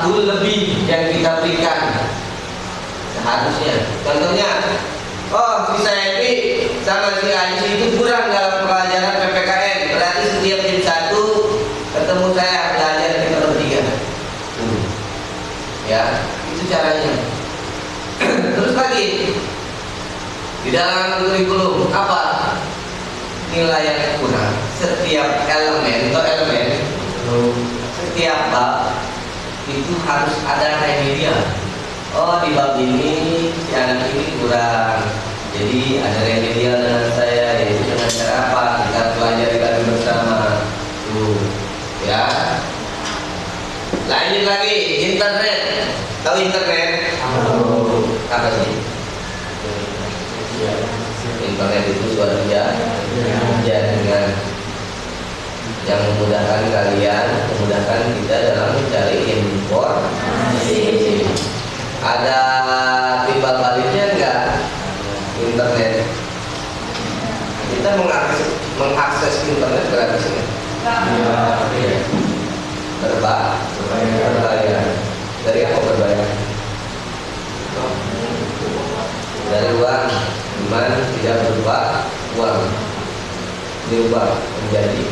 lebih yang kita berikan seharusnya. Contohnya, oh si Saepi sama si Aji itu kurang dalam pelajaran PPKN, berarti setiap jam 1 ketemu saya belajar kita bertiga. Ya, itu caranya. Terus lagi di dalam kurikulum apa? Nilai yang kurang. Setiap elemen setiap bab itu harus ada remedial. Oh, di bab ini si anak ini kurang, jadi ada remedial dengan saya, yaitu dengan cara apa? Kita pelajari lagi bersama. Ya. Lanjut lagi, internet. Tahu internet? Apa sih? Internet itu suatu jaringan yang memudahkan kalian, memudahkan kita dalam mencari informasi. Ada timbal baliknya enggak? Internet. Kita mengakses internet gratis ya? Iya. Berbayar. Dari apa berbayar? Dari uang. Iman tidak berupa uang, diubah menjadi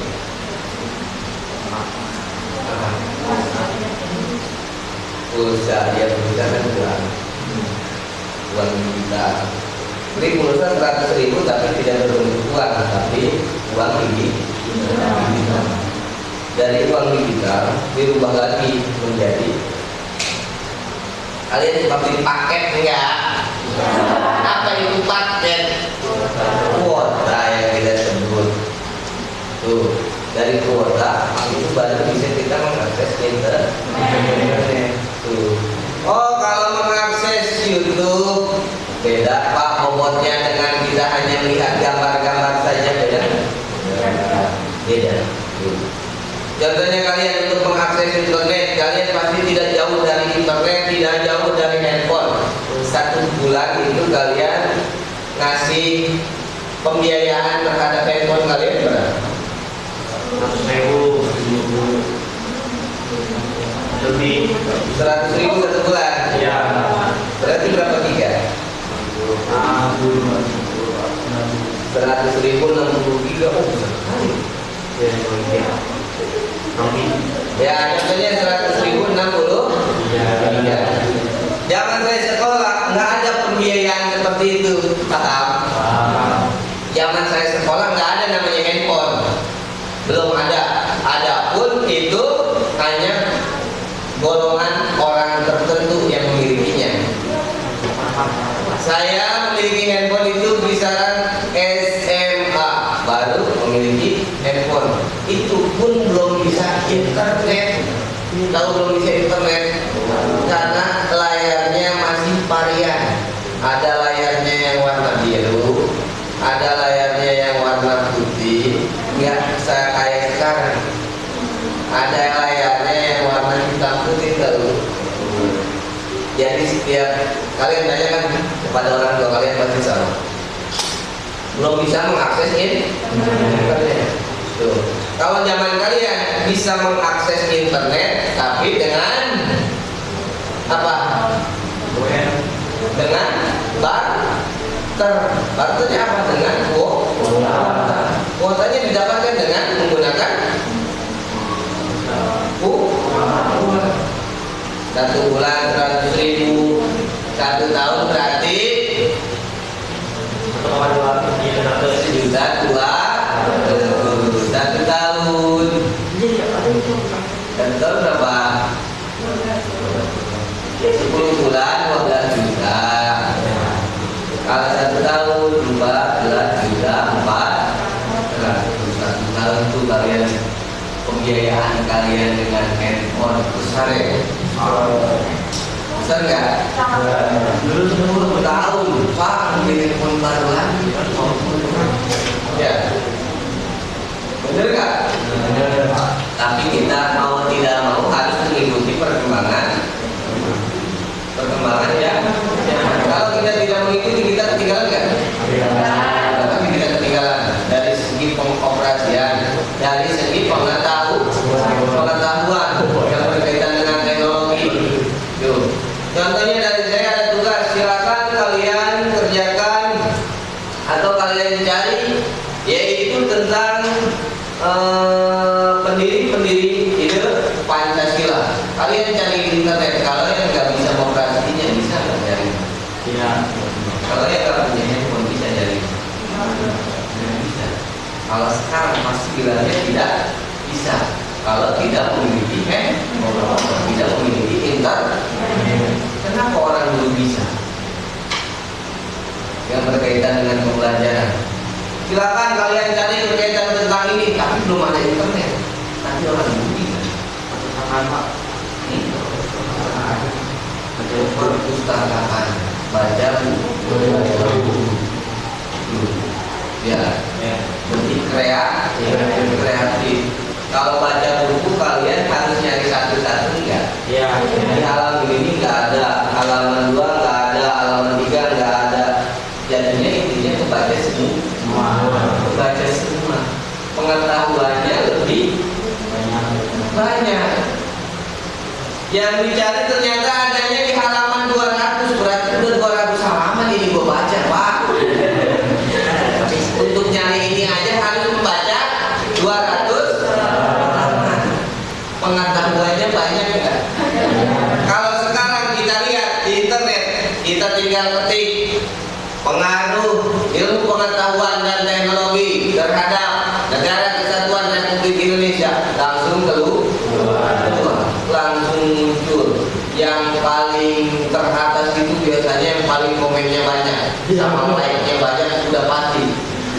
pulsa. Dia pulsa kan uang digital. Beli pulsa 100.000 tapi tidak berbentuk uang, tapi uang digital. Dari uang digital dirubah lagi menjadi, kalian coba beli paket enggak? Apa itu paket? Kuota yang kita sebut. Tuh, dari kuota itu baru bisa kita mengakses internet. Tuh. Oh, kalau mengakses YouTube beda Pak, bobotnya dengan kita hanya melihat gambar-gambar saja beda. Beda. Tuh. Contohnya kalian untuk mengakses internet, kalian pasti tidak jauh dari internet, tidak jauh dari handphone. 1 bulan itu kalian ngasih pembiayaan terhadap handphone kalian berapa? 100.000 lebih. 100.000 satu bulan. Iya. Berarti berapa giga? 100.000 60 giga. Oh, besar sekali. Ya, contohnya 100.000 60 giga. Zaman saya sekolah nggak ada pembiayaan seperti itu, paham? Zaman saya sekolah nggak ada namanya handphone, belum ada. Adapun itu hanya golongan orang tertentu yang memilikinya. Saya memiliki handphone itu kisaran SMA baru memiliki handphone. Itu pun belum bisa internet. Kalau belum bisa internet karena layarnya masih varian. Ada layarnya yang warna biru, ada layarnya yang warna putih. Nggak kayak sekarang. Ada layarnya yang warna hitam putih tahu. Jadi setiap kalian tanyakan kepada orang tua kalian pasti sama. Belum bisa mengakses internet. Tuh. Kalau zaman kalian bisa mengakses internet, tapi dengan apa? Dengan barter. Barternya apa? Dengan kuota. Kuotanya didapatkan dengan menggunakan satu bulan 100.000, 1 tahun berarti 1,2 juta tua. 1 tahun. 1 tahun berapa? 10 bulan 12 juta. Kalau 1 tahun 14 juta 400. 1 tahun itu kalian pembiayaan kalian dengan handphone besar ya? Besar nggak? Dulu 10 tahun Pak beli handphone baru lagi. Ya, bener nggak? Tapi kita mau tidak mau harus mengikuti perkembangan ya. Kalau kita tidak mengikuti kita ketinggalan nggak? Tapi kita ketinggalan dari segi pengoperasian, dari segi pengetahuan yang berkaitan dengan teknologi. Tuh. Contohnya dari saya ada tugas, silakan kalian kerjakan atau kalian cari, yaitu tentang pendiri-pendiri ide Pancasila. Kalian cari di internet. Kalau yang nggak bisa mengoperasinya bisa nggak cari? Iya. Kalau yang nggak punya handphone bisa cari? Nggak bisa. Kalau sekarang pasti bilangnya tidak bisa. Kalau tidak memiliki handphone, tidak memiliki internet. Kenapa orang dulu bisa? Yang berkaitan dengan pembelajaran. Silakan kalian cari berkaitan tentang ini, tapi belum ada internet. Tapi orang dulu bisa. Perpustakaan, baca buku. Ya, lebih kreatif. Kalau baca buku kalian harus nyari satu-satu enggak? Iya. Di halaman ini nggak ada, halaman 2 nggak ada, halaman 3 nggak ada. Jadinya intinya kebaca semua. Kebaca semua. Pengetahuannya lebih banyak. Yang dicari ternyata adanya di halaman 200, berarti udah 200 halaman ini gua baca, Pak. Untuk nyari ini aja harus membaca 200 halaman. Pengetahuannya banyak enggak? Kalau sekarang kita lihat di internet, kita tinggal ketik pengaruh ilmu pengetahuan dan teknologi terhadap Negara Kesatuan Republik Indonesia, langsung keluar, langsung muncul. Yang paling teratas itu biasanya yang paling komennya banyak, sama like-nya banyak sudah pasti.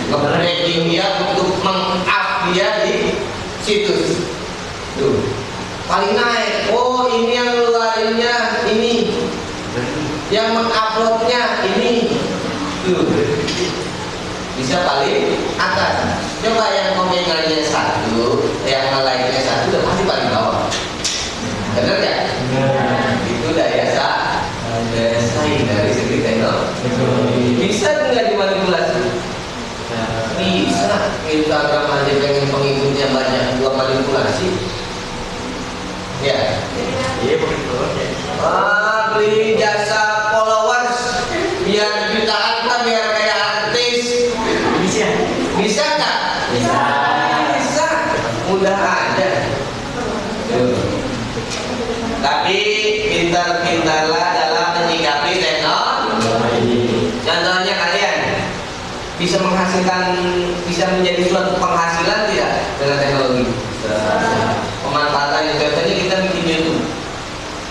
Nge-breaking dia untuk meng-up dia di situs. Tuh, paling naik. Oh, ini yang ngeluarinnya ini, yang menguploadnya ini. Tuh, bisa paling atas. Coba yang komenannya 1, yang like-nya 1 udah pasti paling bawah. Bener ya? Itu daya saing dari segi teknologi. Bisa nggak dimanfaatkan? Ya. Iya begitu. Beli jasa followers biar jutaan kan, biar kayak artis. Bisa. Bisa nggak? Bisa. Bisa. Mudah aja. Tapi pintar-pintarlah dalam menyikapi teknologi. Contohnya kalian bisa menjadi suatu penghasilan tidak dengan teknologi? Pemanfaatannya, contohnya kita bikin YouTube,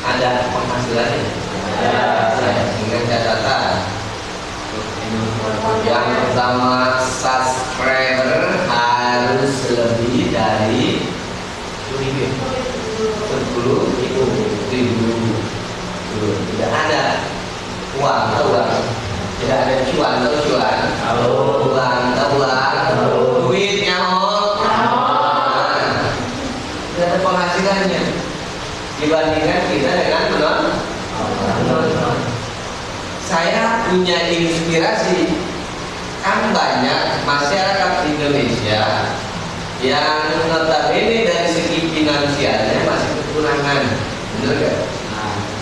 ada penghasilannya. Dengan catatan yang pertama, subscriber harus lebih dari 10.000. Tidak ada uang, tidak ada cuan, uang, duitnya tidak ada penghasilannya dibandingkan kita dengan penonton. Saya punya inspirasi, kan banyak masyarakat Indonesia yang notabene dari segi finansialnya masih kekurangan, benar gak?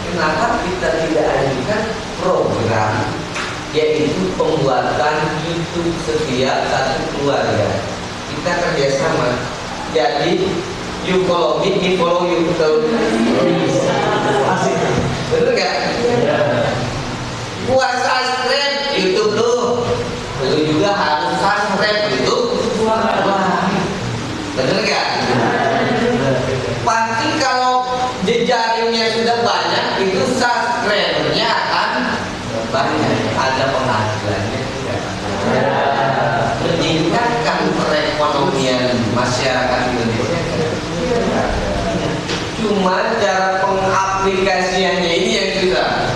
Kenapa kita tidak ajukan program yaitu pembuatan YouTube setiap satu keluarga? Kita kerjasama. Jadi you follow me, me follow you. Bener gak? Buat subscribe YouTube lu juga harus subscribe YouTube. Wah, bener gak? Pasti kalau jejaringnya sudah banyak, itu subscribernya akan banyak, ada penghasilannya juga. Meningkatkan perekonomian masyarakat Indonesia. Cuma cara pengaplikasiannya ini yang susah.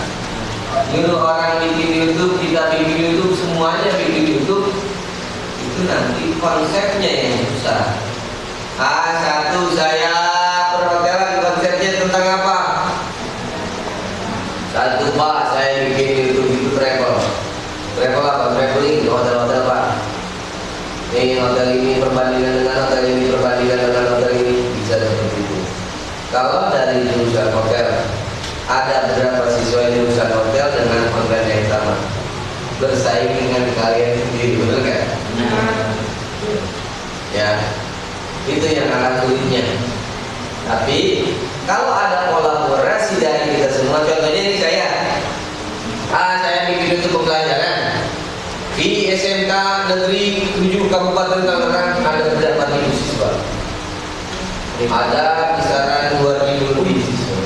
Nyuruh orang bikin YouTube, kita bikin YouTube, semuanya bikin YouTube, itu nanti konsepnya yang susah. Satu, saya perhotelan, konsepnya tentang apa? Satu, Pak, saya bikin YouTube itu travel apa? Traveling di hotel-hotel, Pak. Ini hotel ini perbandingan dengan hotel ini, perbandingan dengan hotel ini, bisa seperti itu. Kalau dari jurusan hotel, ada berapa siswa yang jurusan hotel dengan konten yang sama, bersaing dengan kalian sendiri, betul nggak? Ya, itu yang akan sulitnya. Tapi kalau ada kolaborasi dari kita semua, contohnya ini saya bikin untuk pembelajaran di SMK Negeri 7 Kabupaten Tangerang, ada berapa ribu siswa? Ada kisaran 2.000 lebih siswa.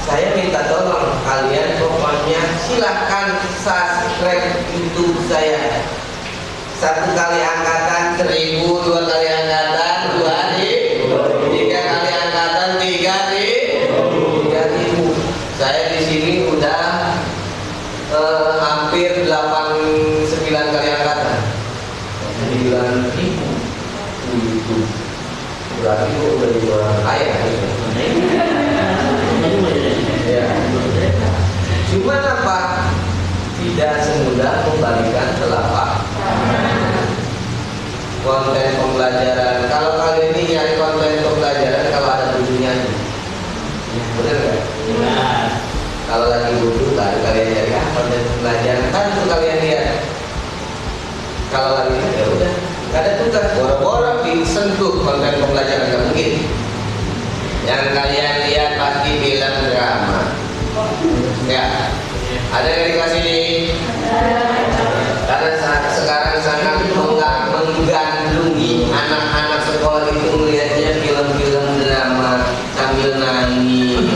Saya minta tolong kalian, pokoknya silahkan subscribe YouTube saya. 1 kali angkatan 1.000, 2 kali angkatan 2.000, 3 kali angkatan 3.000. Saya di sini udah hampir 9 kali angkatan. 9.000 YouTube. Berarti kok udah jadi orang kaya. Ya. Cuma apa? Tidak semudah membalikan telapak. Konten pembelajaran. Kalau kali ini nyari konten pembelajaran, kalau ada butuhnya, benar nggak? Benar. Kalau lagi butuh, baru kalian cari konten pembelajaran. Kan itu kalian lihat. Kalau lagi ya udah, nggak ada tugas. Boro-boro disentuh konten pembelajaran, nggak mungkin. Yang kalian lihat pasti film drama. Ya, ada yang di kelas ini. Karena sekarang sangat menggandrungi anak-anak sekolah itu melihatnya film-film drama sambil nangis.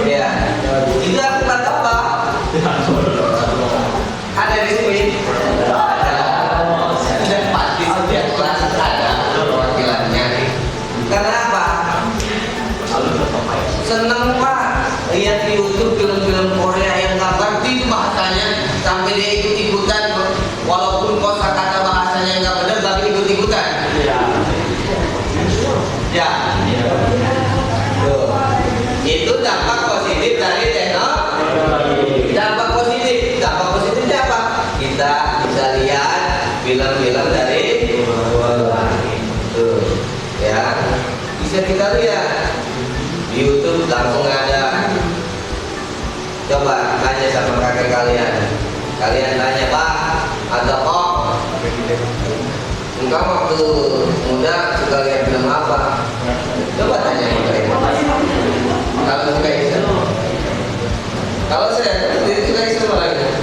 Ya, itu akibat apa? Ada di sini. Sudah pasti setiap kelas ada perwakilannya. Karena apa? Seneng Pak lihat di bisa kita lihat di YouTube langsung ada. Coba tanya sama kakek kalian. Kalian tanya, Pak atau Kok, engkau waktu muda suka lihat film apa? Coba tanya mereka. Kalau suka Islam, kalau saya suka Islam lagi,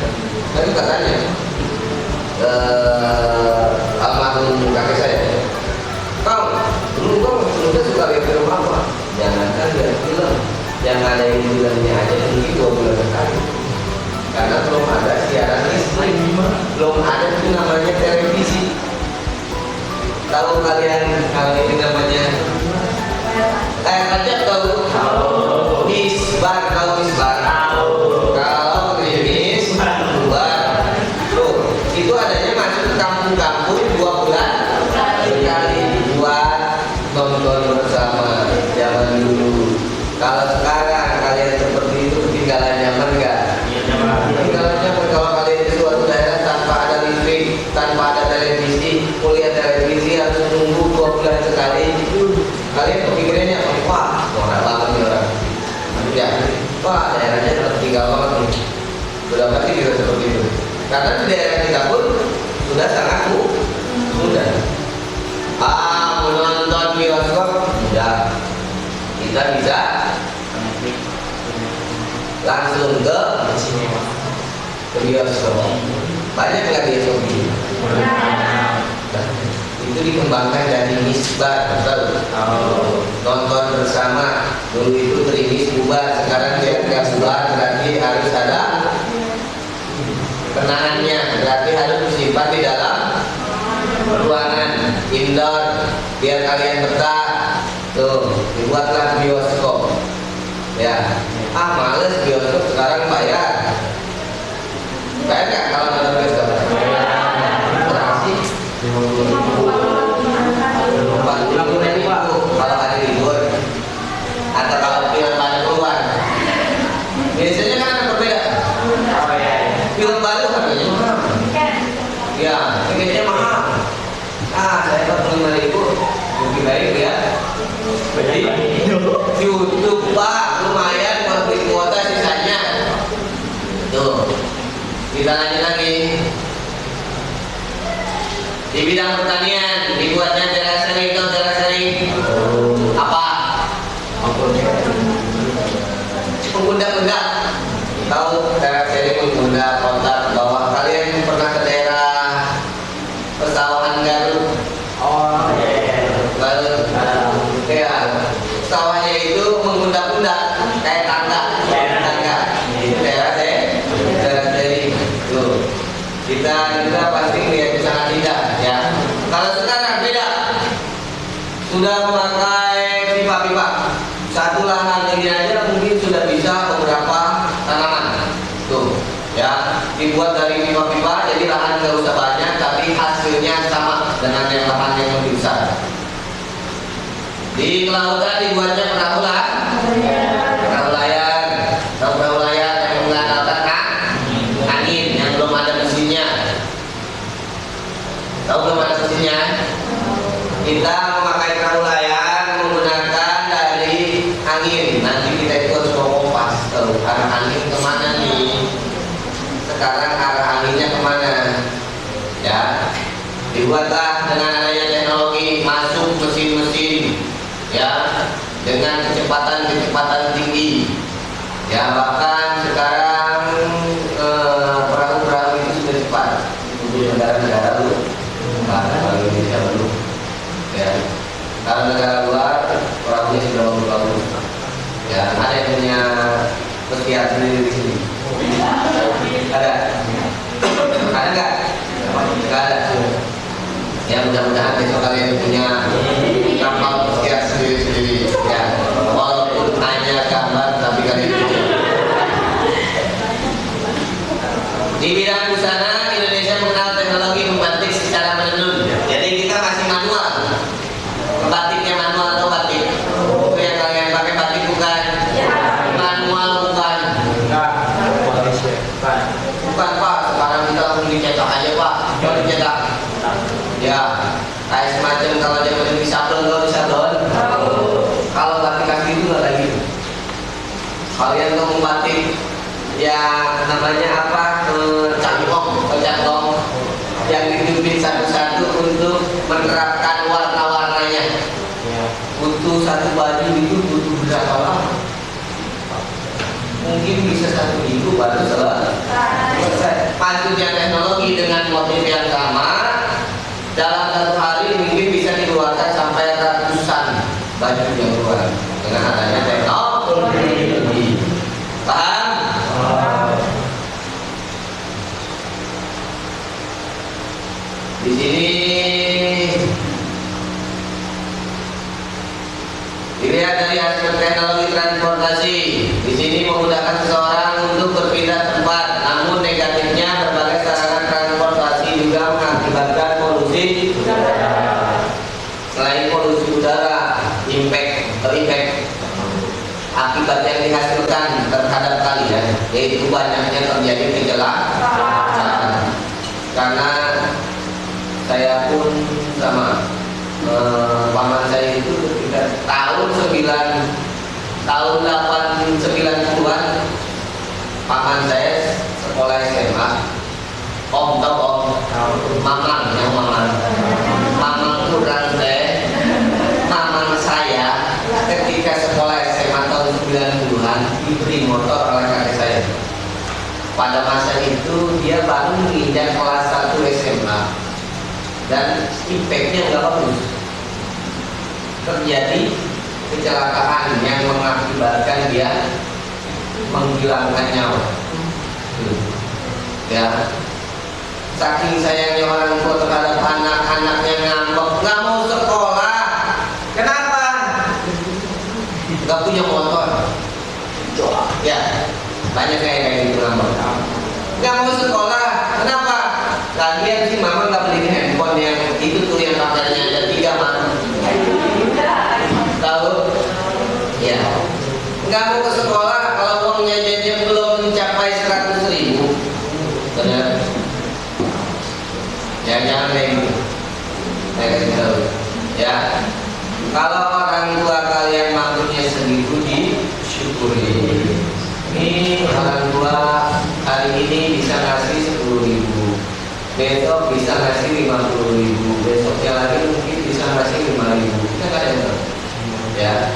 saya suka tanya almarhum kakek saya. Kau dulu kau muda suka lihat film apa? Jangan kan lihat film yang ada di bulannya aja mungkin 2 bulan sekali, karena belum ada siaran listrik, belum ada itu namanya televisi. Tahu kalian hal ini namanya aja tahu? Misbar, tahu misbar? Kalau gerimis bubar, tuh itu adanya masuk ke kampung-kampung 2 bulan sekali buat nonton bersama zaman dulu. Kalau sekarang kalian seperti itu ketinggalan zaman enggak? Ketinggalan zaman. Kalau kalian di suatu daerah tanpa ada listrik, tanpa ada televisi, kuliah televisi harus nunggu 2 bulan sekali. Kalian kepikirannya, wah, norak banget nih orang. Ya, wah daerahnya tertinggal banget nih. Sudah pasti juga seperti itu. Karena di daerah kita pun sudah sangat mudah. Menonton bioskop mudah. Kita bisa langsung ke bioskop. Banyak nggak bioskop ini? Itu dikembangkan dari misbar, betul? Nonton bersama. Dulu itu trimis bubar, sekarang dia nggak bubar, berarti harus ada kenangannya, berarti harus disimpan di dalam ruangan indoor biar kalian betah. Tuh, dibuatlah bioskop. Ya, males bioskop sekarang bayar. Bayar nggak kalau nonton bioskop? Berapa sih? 40.000 kalau hari libur. Atau kalau film baru keluar. Biasanya kan ada berbeda. Film baru harganya mahal. Ya, tiketnya mahal. Saya 45.000 lebih baik ya. Jadi YouTube Pak, lumayan buat beli kuota sisanya. Tuh, kita lanjut lagi. Di bidang pertanian dibuatnya terasering atau terasering apa? Pengundak-undak. Tahu terasering mengundak kontak bawah. Kalian pernah ke daerah persawahan Garut? Garut. Ya, sawahnya itu mengundak-undak kayak tangga. Itu daerah terasering. Tuh. Kita pasti lihat sangat indah ya. Kalau sekarang beda, sudah memakai pipa-pipa. Satu lahan ini aja mungkin sudah bisa beberapa tanaman. Tuh ya, dibuat dari pipa-pipa, jadi lahan nggak usah banyak, tapi hasilnya sama dengan yang lahan yang lebih besar. Di kelautan dibuatnya perahu layar. Tahu perahu layar yang mengandalkan angin yang belum ada mesinnya. Tahu belum ada mesinnya? Kita memakai perahu layar menggunakan dari angin. Nanti kita itu harus kompas. Tahu arah angin kemana nih? Sekarang arah anginnya kemana? Ya, dibuatlah dengan adanya teknologi masuk mesin-mesin, ya, dengan kecepatan tinggi. Ya, bahkan sekarang perahu-perahu itu sudah cepat untuk negara-negara dulu. Kalau Indonesia belum. Ya, kalau negara luar perahunya sudah bagus. Ya, ada yang punya pesiar sendiri di sini. Ada? Ada nggak? Nggak ada. Ya, mudah-mudahan besok kalian punya kapal pesiar sendiri-sendiri. Ya, walaupun hanya gambar tapi kalian punya. Di bidang busana, Indonesia mengenal teknologi membatik secara menenun. Jadi kita masih manual. Batiknya manual atau batik? Itu yang kalian pakai batik bukan? Manual bukan? Bukan Pak, sekarang kita langsung dicetak aja Pak. Coba dicetak. Ya, kayak semacam kalau dia mau disablon, namanya apa, cangkong yang dipimpin satu-satu untuk menerapkan warna-warnanya. Butuh satu baju itu butuh berapa lama? Mungkin bisa 1 minggu baru selesai. Majunya teknologi dengan motif yang sama, dalam 1 hari mungkin bisa dikeluarkan sampai ratusan baju yang keluar dengan adanya teknologi. Paham? Di sini dilihat dari aspek teknologi transportasi. Di sini memudahkan seseorang untuk berpindah tempat. Namun negatifnya berbagai sarana transportasi juga mengakibatkan polusi udara. Selain polusi udara, impact akibat yang dihasilkan terhadap kalian, yaitu banyaknya terjadi kecelakaan. Karena saya pun sama paman saya itu ketika tahun 90-an paman saya sekolah SMA. Om tahu om? Mamang kurang teh. Mamang saya ketika sekolah SMA tahun 90-an diberi motor oleh kakek saya. Pada masa itu dia baru menginjak kelas 1 SMA dan impactnya nggak bagus. Terjadi kecelakaan yang mengakibatkan dia menghilangkan nyawa. Ya, saking sayangnya orang tua terhadap anak-anaknya ngambek, nggak mau sekolah. Kenapa? Nggak punya motor. Ya, banyak kayak gitu ngambek. Nggak mau sekolah. Kenapa? Lagian si mama nggak beliin handphone yang itu tuh yang kameranya ada 3 mah. Tahu? Ya. Nggak mau ke sekolah kalau uangnya jajan belum mencapai 100.000. Benar? Ya jangan kayak gitu. Saya kasih tahu. Ya. Kalau orang tua kalian mampunya segitu disyukuri. Ini orang tua hari ini bisa ngasih 10.000, besok bisa ngasih 50.000, besoknya lagi mungkin bisa ngasih 5.000. Kita nggak ada ya.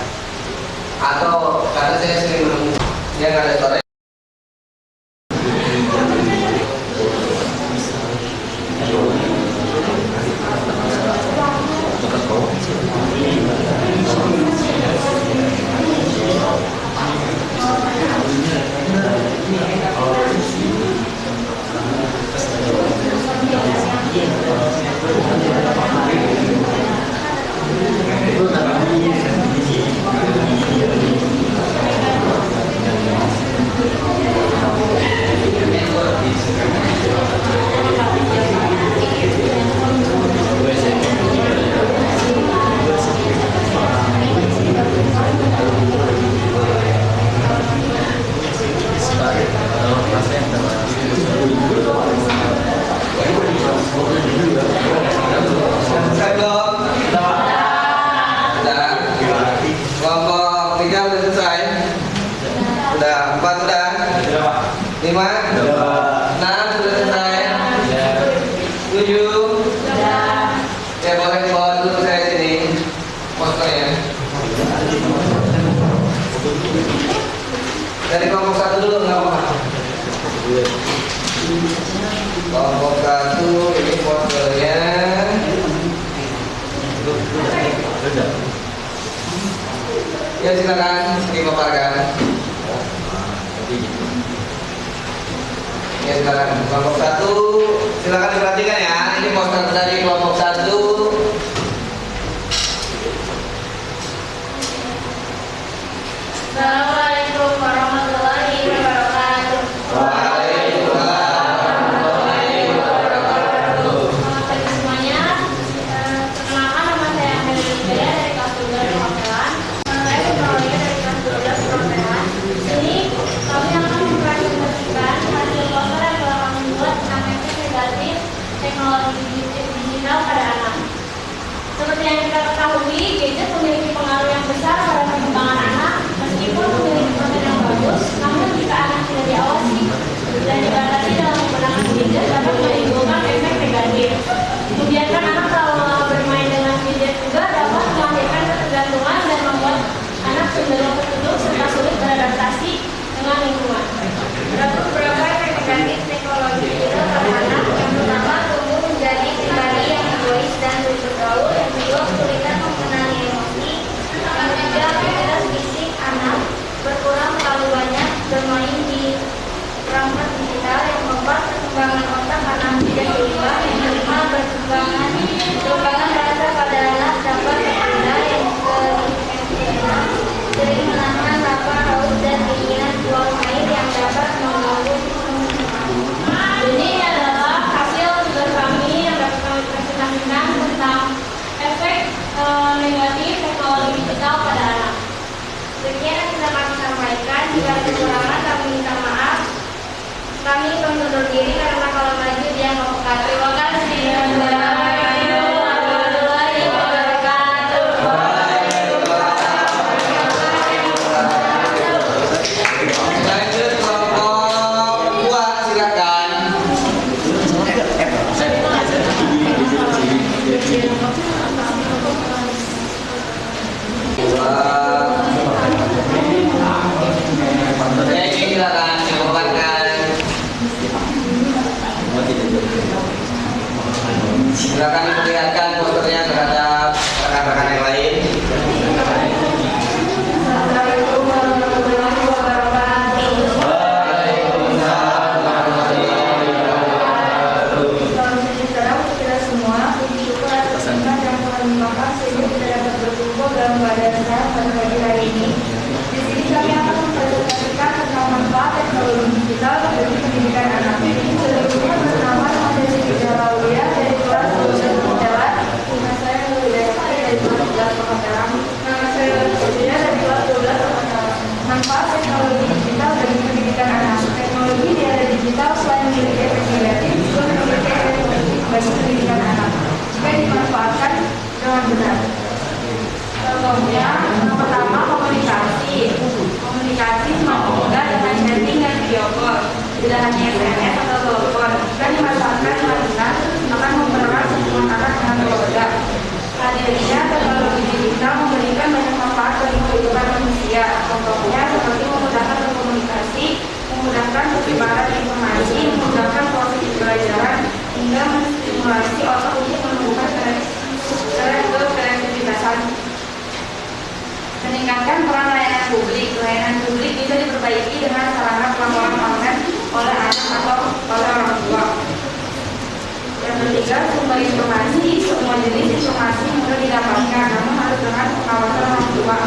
Atau karena saya sering menemukan yang ada sore. Kelompok 3 udah selesai? Udah, 4 udah? 5? 6 sudah selesai? 7? Ya boleh bawa dulu saya sini posternya. Dari kelompok 1 dulu nggak apa-apa. Kelompok 1 ini posternya. Ya silakan dipaparkan. Ya silakan kelompok 1 silakan diperhatikan ya. Ini poster dari kelompok 1. Assalamualaikum warahmatullahi wabarakatuh. Waalaikumsalam warahmatullahi wabarakatuh. Selamat pagi semuanya. Perkenalkan nama saya Amelia Wijaya dari kelas 12 Perhotelan. Saya pegawai dari kelas 12 Perhotelan. Di sini kami akan mempresentasikan hasil poster yang telah kami buat tentang efek negatif teknologi digital pada anak. teknologi digital pada anak. Sekian yang bisa kami sampaikan. Jika ada kekurangan kami minta maaf. Kami undur diri karena kalau maju dia nggak peka. Terima kasih. Assalamualaikum warahmatullahi wabarakatuh. Lanjut kelompok buat silakan. Oke, silakan dikompakkan. Silakan diperlihatkan posternya terhadap rekan-rekan yang lain. Assalamualaikum warahmatullahi wabarakatuh. Salam sejahtera untuk kita semua. Puji syukur atas nikmat yang Tuhan limpahkan sehingga kita dapat berkumpul dalam keadaan sehat pada pagi hari ini. Di sini kami akan mempresentasikan tentang manfaat teknologi digital bagi pendidikan anak. Sebelumnya pertama ada Siti Laulia dari kelas 12 Pejabat. Nama saya Lulida dari kelas 11 Pekanbaru. Nama saya Lulida dari kelas 12 Pekanbaru. Manfaat teknologi digital bagi pendidikan anak. Teknologi di era digital selain memiliki efek negatif, juga memiliki efek positif bagi pendidikan anak jika dimanfaatkan dengan benar. Contohnya, yang pertama komunikasi. Komunikasi semakin mudah dengan chatting dan video call. Tidak hanya SMS atau telepon. Jika dimanfaatkan dengan benar, akan mempererat hubungan anak dengan keluarga. Hadirnya teknologi digital memberikan banyak manfaat bagi kehidupan manusia. Contohnya seperti memudahkan berkomunikasi, memudahkan persebaran informasi, memudahkan proses pembelajaran, hingga menstimulasi otak untuk menumbuhkan kreativitas. Meningkatkan peran layanan publik. Layanan publik bisa diperbaiki dengan sarana pelaporan online oleh anak atau oleh orang tua. Yang ketiga, sumber informasi. Semua jenis informasi mudah didapatkan, namun harus dengan pengawasan orang tua.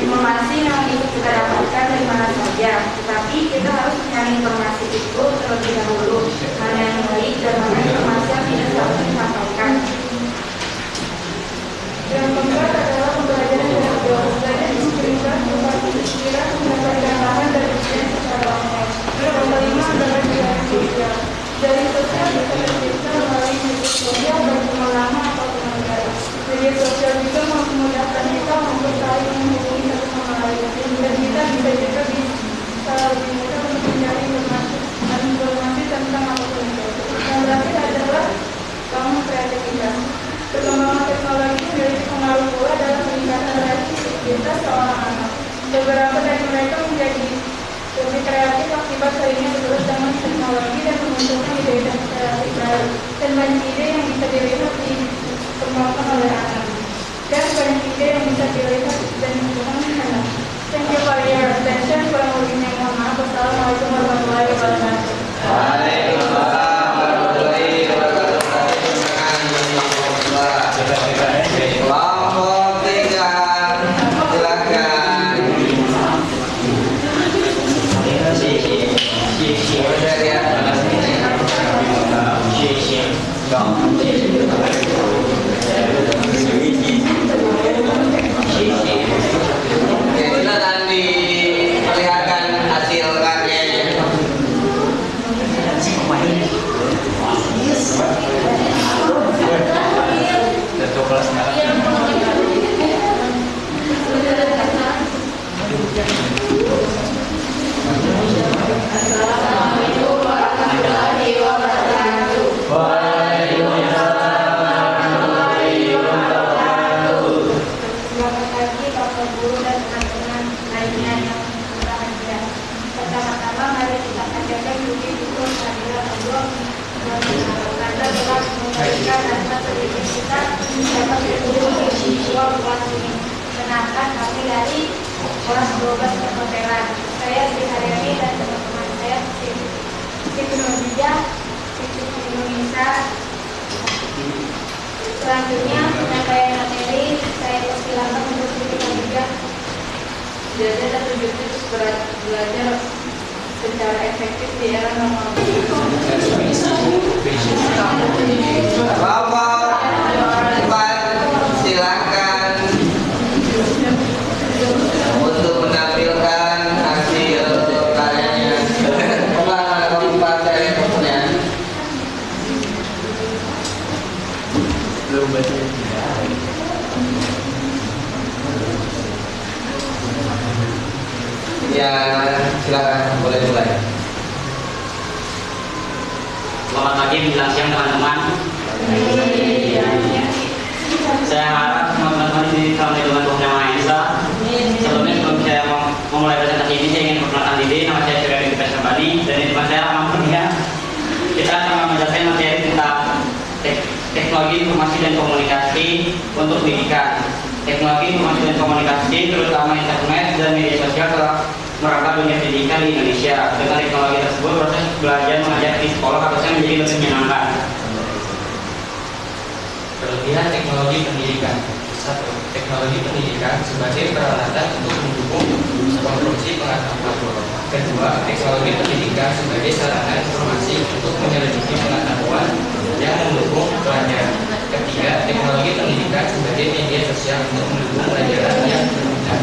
Informasi memang bisa kita dapatkan dari mana saja, tetapi kita harus mencari informasi itu terlebih dahulu, mana yang baik dan mana informasi yang tidak seharusnya disampaikan. Yang keempat adalah pembelajaran jarak jauh. Belajar dispiritas, berbagi pikiran, mendapatkan bahan dan ujian secara online. Yang kelima adalah jaring sosial. Jaring sosial bisa tercipta melalui media sosial dan teman lama atau teman baru. Media sosial juga memudahkan kita untuk saling menghubungi satu sama lain, dan kita bisa juga bisa lebih mudah untuk mencari informasi tentang apapun itu. Yang terakhir adalah bangun kreativitas. Perkembangan teknologi memiliki pengaruh pula dalam peningkatan kreativitas seorang anak. Beberapa dari mereka menjadi lebih kreatif akibat seringnya bekerja dengan teknologi dan memunculkan ide-ide kreatif baru dan banyak ide yang bisa dilihat dikembangkan oleh anak dan banyak ide yang bisa dilihat dan dikembangkan oleh anak. Thank you for your attention. Kurang lebihnya mohon maaf. Wassalamualaikum warahmatullahi wabarakatuh. Waalaikumsalam warahmatullahi wabarakatuh. Kelompok 3, silakan. Oke, silakan diperlihatkan hasil karyanya. Assalamualaikum warahmatullahi wabarakatuh. Selamat pagi Bapak Guru dan teman-teman lainnya yang berbahagia. Pertama-tama mari kita panjatkan puji syukur kehadirat Allah dan karena telah memberikan rahmat pendidik kita dapat berguru di siswa kelas ini. Kenalkan kami dari kelas 12 Perhotelan. Saya Sri Haryani dan teman-teman saya Siti Nurhijah, Siti Indonesia. Selanjutnya penyampaian materi saya persilakan untuk Siti Nurhijah. Belajar dan tujuh tips belajar secara efektif di era normal. Kelompok 4, silakan. Ya, silakan boleh mulai. Selamat pagi menjelang siang teman-teman. Saya harap teman-teman di dalam lindungan Tuhan Yang Maha Esa. Sebelum saya memulai presentasi ini, saya ingin memperkenalkan diri. Nama saya Surya Dipes kembali dan di depan saya Ramah Kurnia. Kita akan menjelaskan materi tentang teknologi informasi dan komunikasi untuk pendidikan. Teknologi informasi dan komunikasi, terutama internet dan media sosial, telah merambah dunia pendidikan di Indonesia. Dengan teknologi tersebut, proses belajar mengajar di sekolah harusnya menjadi lebih menyenangkan. Kelebihan teknologi pendidikan. 1. Teknologi pendidikan sebagai peralatan untuk mendukung konstruksi pengetahuan. Kedua, teknologi pendidikan sebagai sarana informasi untuk menyelidiki pengetahuan yang mendukung pelajaran. Ketiga, teknologi pendidikan sebagai media sosial untuk mendukung pelajaran yang berguna.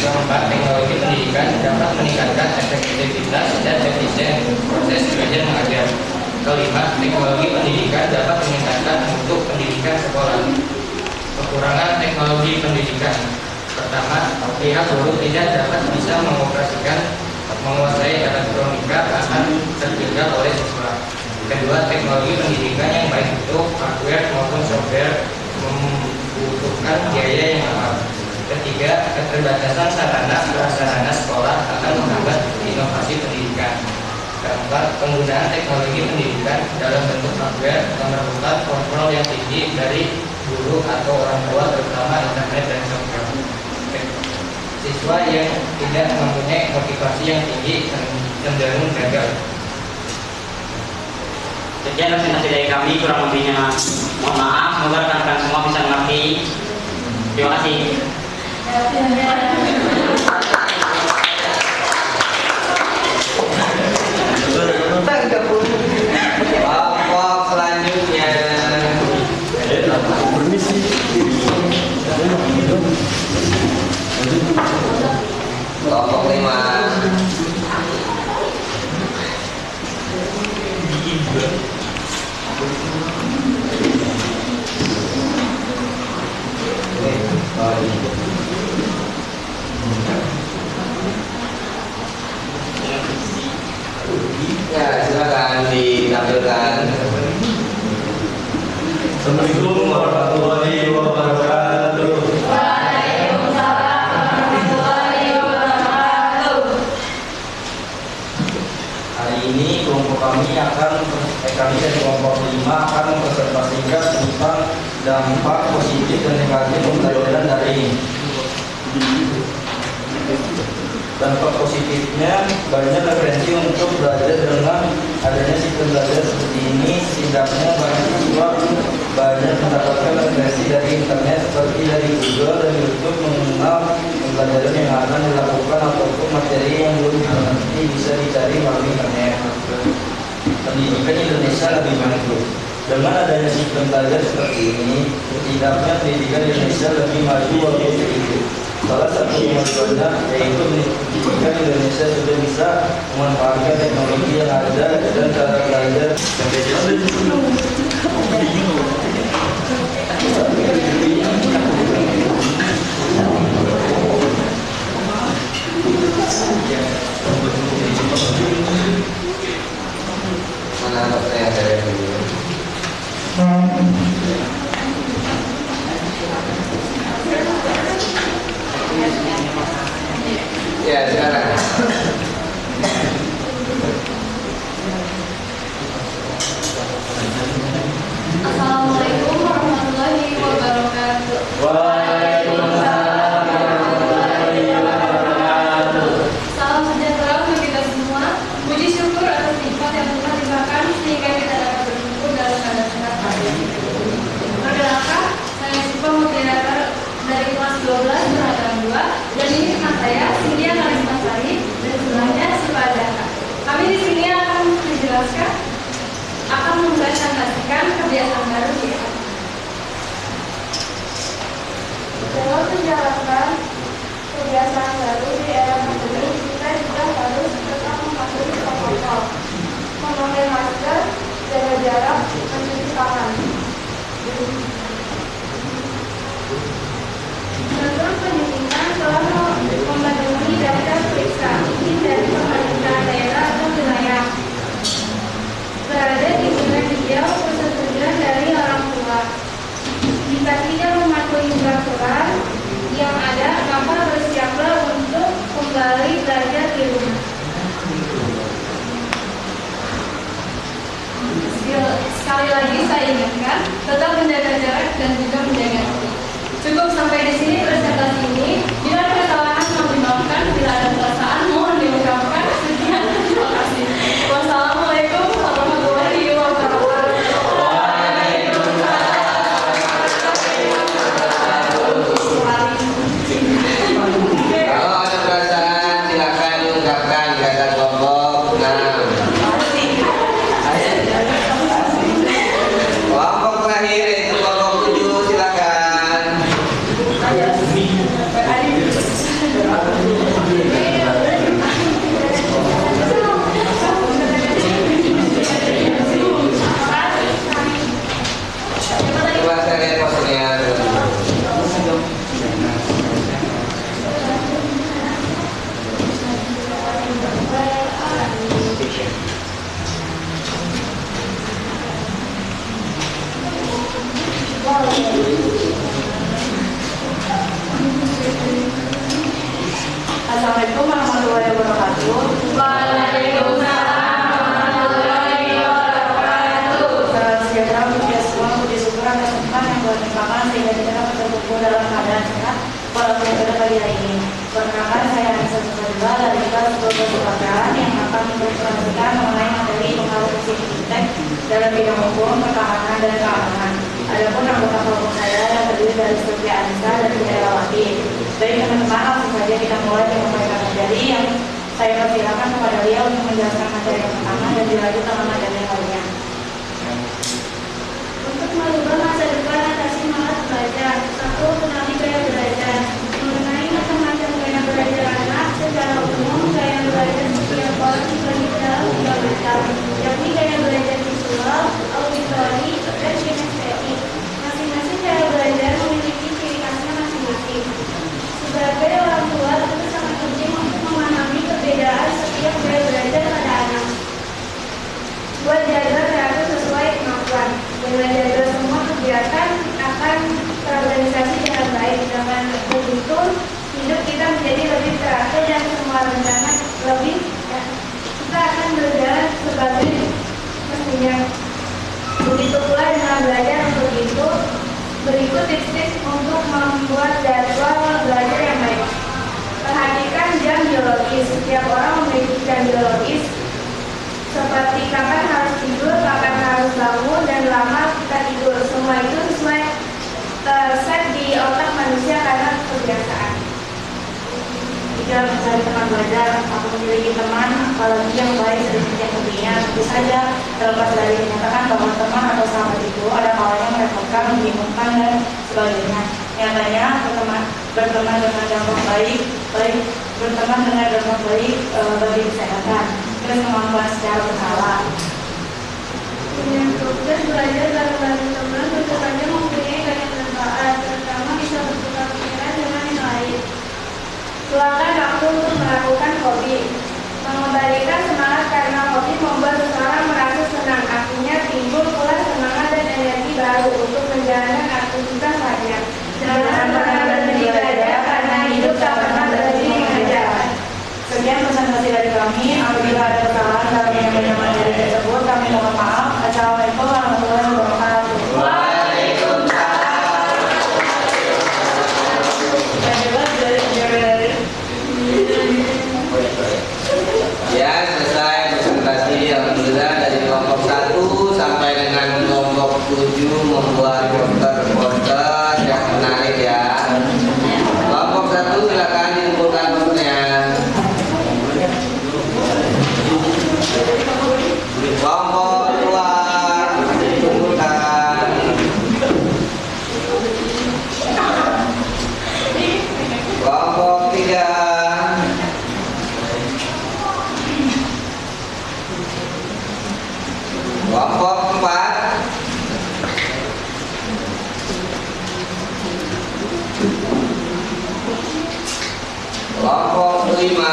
Keempat, teknologi pendidikan dapat meningkatkan efektivitas dan efisien proses belajar mengajar. Kelima, teknologi pendidikan dapat meningkatkan mutu pendidikan sekolah. Kekurangan teknologi pendidikan. Pertama, pihak guru tidak dapat bisa menguasai elektronika akan tertinggal oleh siswa. Kedua, teknologi pendidikan yang baik itu hardware maupun software membutuhkan biaya yang mahal. Ketiga, keterbatasan sarana prasarana sekolah akan menghambat inovasi pendidikan. Keempat, penggunaan teknologi pendidikan dalam bentuk hardware memerlukan kontrol yang tinggi dari guru atau orang tua, terutama internet dan software. Siswa yang tidak mempunyai motivasi yang tinggi cenderung gagal. Sekian presentasi dari kami, kurang lebihnya mohon maaf, semoga rekan-rekan semua bisa mengerti. Terima kasih. Kelompok selanjutnya. Kelompok 5. Ya, silakan ditampilkan. Assalamualaikum warahmatullahi wabarakatuh. Hari ini kelompok kami dari kelompok 5 akan mempresentasikan tentang dampak positif dan negatif pembelajaran daring. Dampak positifnya banyak referensi untuk belajar dengan adanya sistem belajar seperti ini. Setidaknya banyak siswa banyak mendapatkan referensi dari internet seperti dari Google dan YouTube mengenal pembelajaran yang akan dilakukan ataupun materi yang belum mengerti bisa dicari melalui internet. Pendidikan Indonesia lebih maju. Dengan adanya sistem belajar seperti ini, setidaknya pendidikan Indonesia lebih maju walaupun sedikit. Salah satu kemajuannya yaitu pendidikan Indonesia sudah bisa memanfaatkan teknologi yang ada dan cara belajar Mana dokter yang dari dulu? Ya, silakan. Assalamualaikum warahmatullahi wabarakatuh. Waalaikumsalam warahmatullahi wabarakatuh. Salam sejahtera untuk kita semua. Puji syukur atas nikmat yang telah diberikan sehingga kita dapat berkumpul dalam keadaan sehat walafiat. Perkenalkan, saya Siva moderator dari kelas 12 beragam 2 dan ini teman saya Cynthia Karismasari dan sebelahnya Siva Adaka. Kami di sini akan mempresentasikan kebiasaan baru di era. Dalam menjalankan kebiasaan baru di era pandemi, kita juga harus tetap mematuhi protokol, memakai masker, jaga jarak, mencuci tangan. Menurut pendidikan telah memenuhi Jika tidak mematuhi peraturan yang ada, maka bersiaplah untuk kembali belajar di rumah. Sekali lagi saya ingatkan, tetap menjaga jarak dan juga menjaga hati. Cukup sampai di sini presentasi ini. Bila ada kesalahan mohon dimaafkan, bila ada perasaan mohon diungkapkan. Sekian, terima kasih. Wassalamualaikum warahmatullahi wabarakatuh. Kalau ada perasaan silakan diungkapkan di atas kelompok 6. Kelompok terakhir yaitu kelompok 7, silakan. Coba saya lihat posnya. Assalamualaikum warahmatullahi wabarakatuh. Waalaikumsalam warahmatullahi wabarakatuh. Salam sejahtera untuk kita semua, puji syukur atas Tuhan yang Tuhan limpahkan sehingga kita dapat berkumpul dalam keadaan sehat walaupun pada pagi hari ini. Perkenalkan, saya Anissa Sukarela dari kelas 12 Keluargaan yang akan mempresentasikan mengenai materi pengaruh fintech dalam bidang hukum, pertahanan, dan keamanan. Adapun anggota kelompok saya yang terdiri dari Sofia Anissa dan Herawati. Baik teman-teman, langsung saja kita mulai dengan mereka materi yang saya persilakan kepada dia untuk menjelaskan materi yang pertama dan dilanjut dengan materi yang lainnya. Untuk merubah masa depan atasi semangat belajar. 1. Kenali gaya belajar. Mengenai macam-macam gaya belajar anak, secara umum gaya belajar setiap orang dibagi dalam 3 macam, yakni gaya belajar visual, auditori, dan kinestetik. Masing-masing gaya belajar memiliki ciri khasnya masing-masing. Sebagai orang tua, tentu sangat penting untuk memahami perbedaan setiap gaya belajar pada anak. Buat jaga teratur sesuai kemampuan. Dengan jaga semua kegiatan akan terorganisasi dengan baik. Dengan begitu, hidup kita menjadi lebih teratur dan semua rencana kita akan berjalan sebagai mestinya. Begitu pula dengan belajar untuk itu. Berikut tips-tips untuk membuat jadwal belajar yang baik. Perhatikan jam biologis. Setiap orang memiliki jam biologis, seperti kapan harus tidur, kapan harus bangun, dan lama kita tidur. Semua itu sesuai terset di otak manusia karena kebiasaan. Jika mencari teman belajar atau memiliki teman, apalagi yang baik sedikit yang tentunya, tentu saja terlepas dari menyatakan bahwa teman atau sahabat itu ada kalanya merepotkan, membingungkan, dan sebagainya. Nyatanya berteman dengan dampak baik berteman dengan dampak baik bagi kesehatan, terus kemampuan secara berkala. Dengan proses belajar bareng-bareng teman, tentu saja mempunyai banyak manfaat, terutama bisa bertukar pikiran dengan yang lain. Luangkan waktu untuk melakukan hobi. Mengembalikan semangat karena hobi membuat seseorang merasa senang. Artinya timbul pula semangat dan energi baru untuk menjalankan aktivitas lainnya. Jangan pernah berhenti belajar karena hidup tak pernah berhenti mengajar. Sekian presentasi dari kami. Apabila ada kesalahan dalam menyampaikan materi tersebut, kami mohon maaf. Assalamualaikum warahmatullahi wabarakatuh. Ya, selesai presentasi alhamdulillah dari kelompok 1 sampai dengan kelompok 7 membuat poster yang menarik ya. Kelompok 1 silakan dikumpulkan posternya. Kelompok 2 dikumpulkan. Kelompok 3. Kelompok 4. Kelompok 5.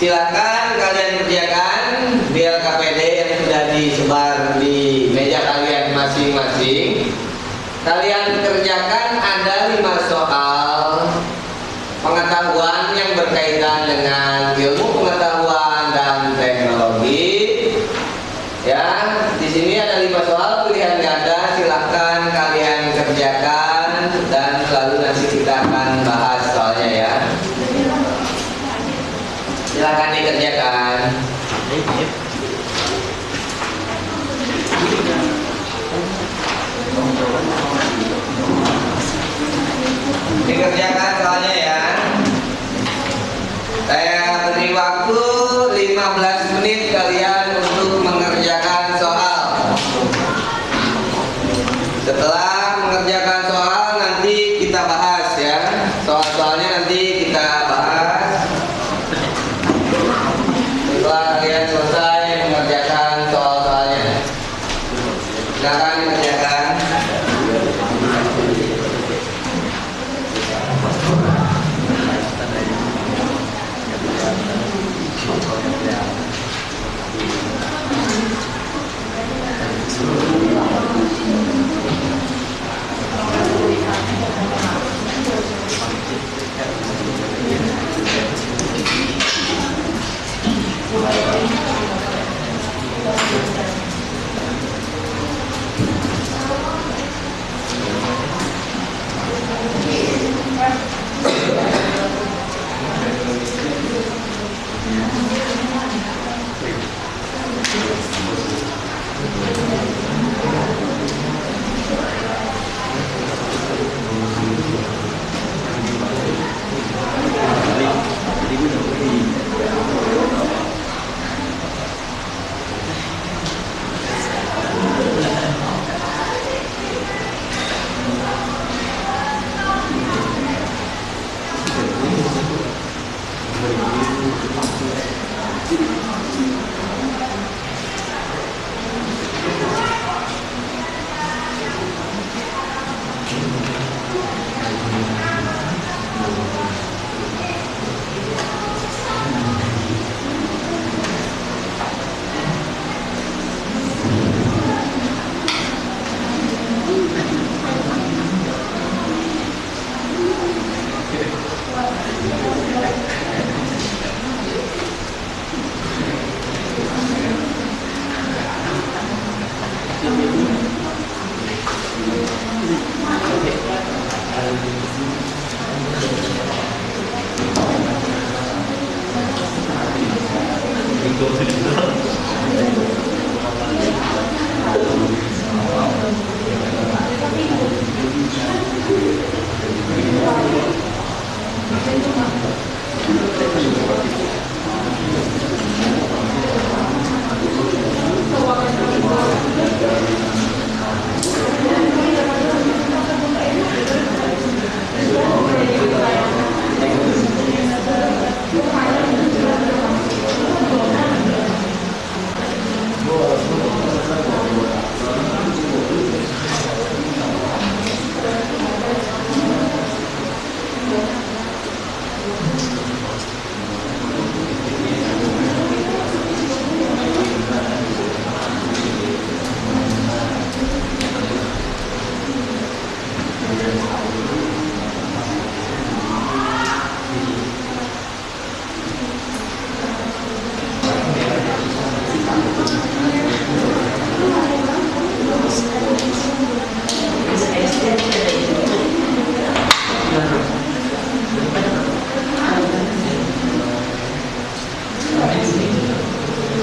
Silakan kalian kerjakan di LKPD yang sudah disebar di meja kalian masing-masing. Kalian kerjakan ada 5 soal pengetahuan yang berkaitan dengan ilmu pengetahuan dan teknologi. Ya, di sini ada 5 soal pilihan ganda. Silakan kalian kerjakan dan lalu nanti kita akan bahas soalnya ya. Silakan dikerjakan. Dikerjakan soalnya ya. Saya beri waktu 15 menit kalian untuk mengerjakan soal. Setelah mengerjakan soal nanti kita bahas ya. Soal-soalnya nanti kita bahas setelah kalian selesai mengerjakan soal-soalnya. Silakan dikerjakan.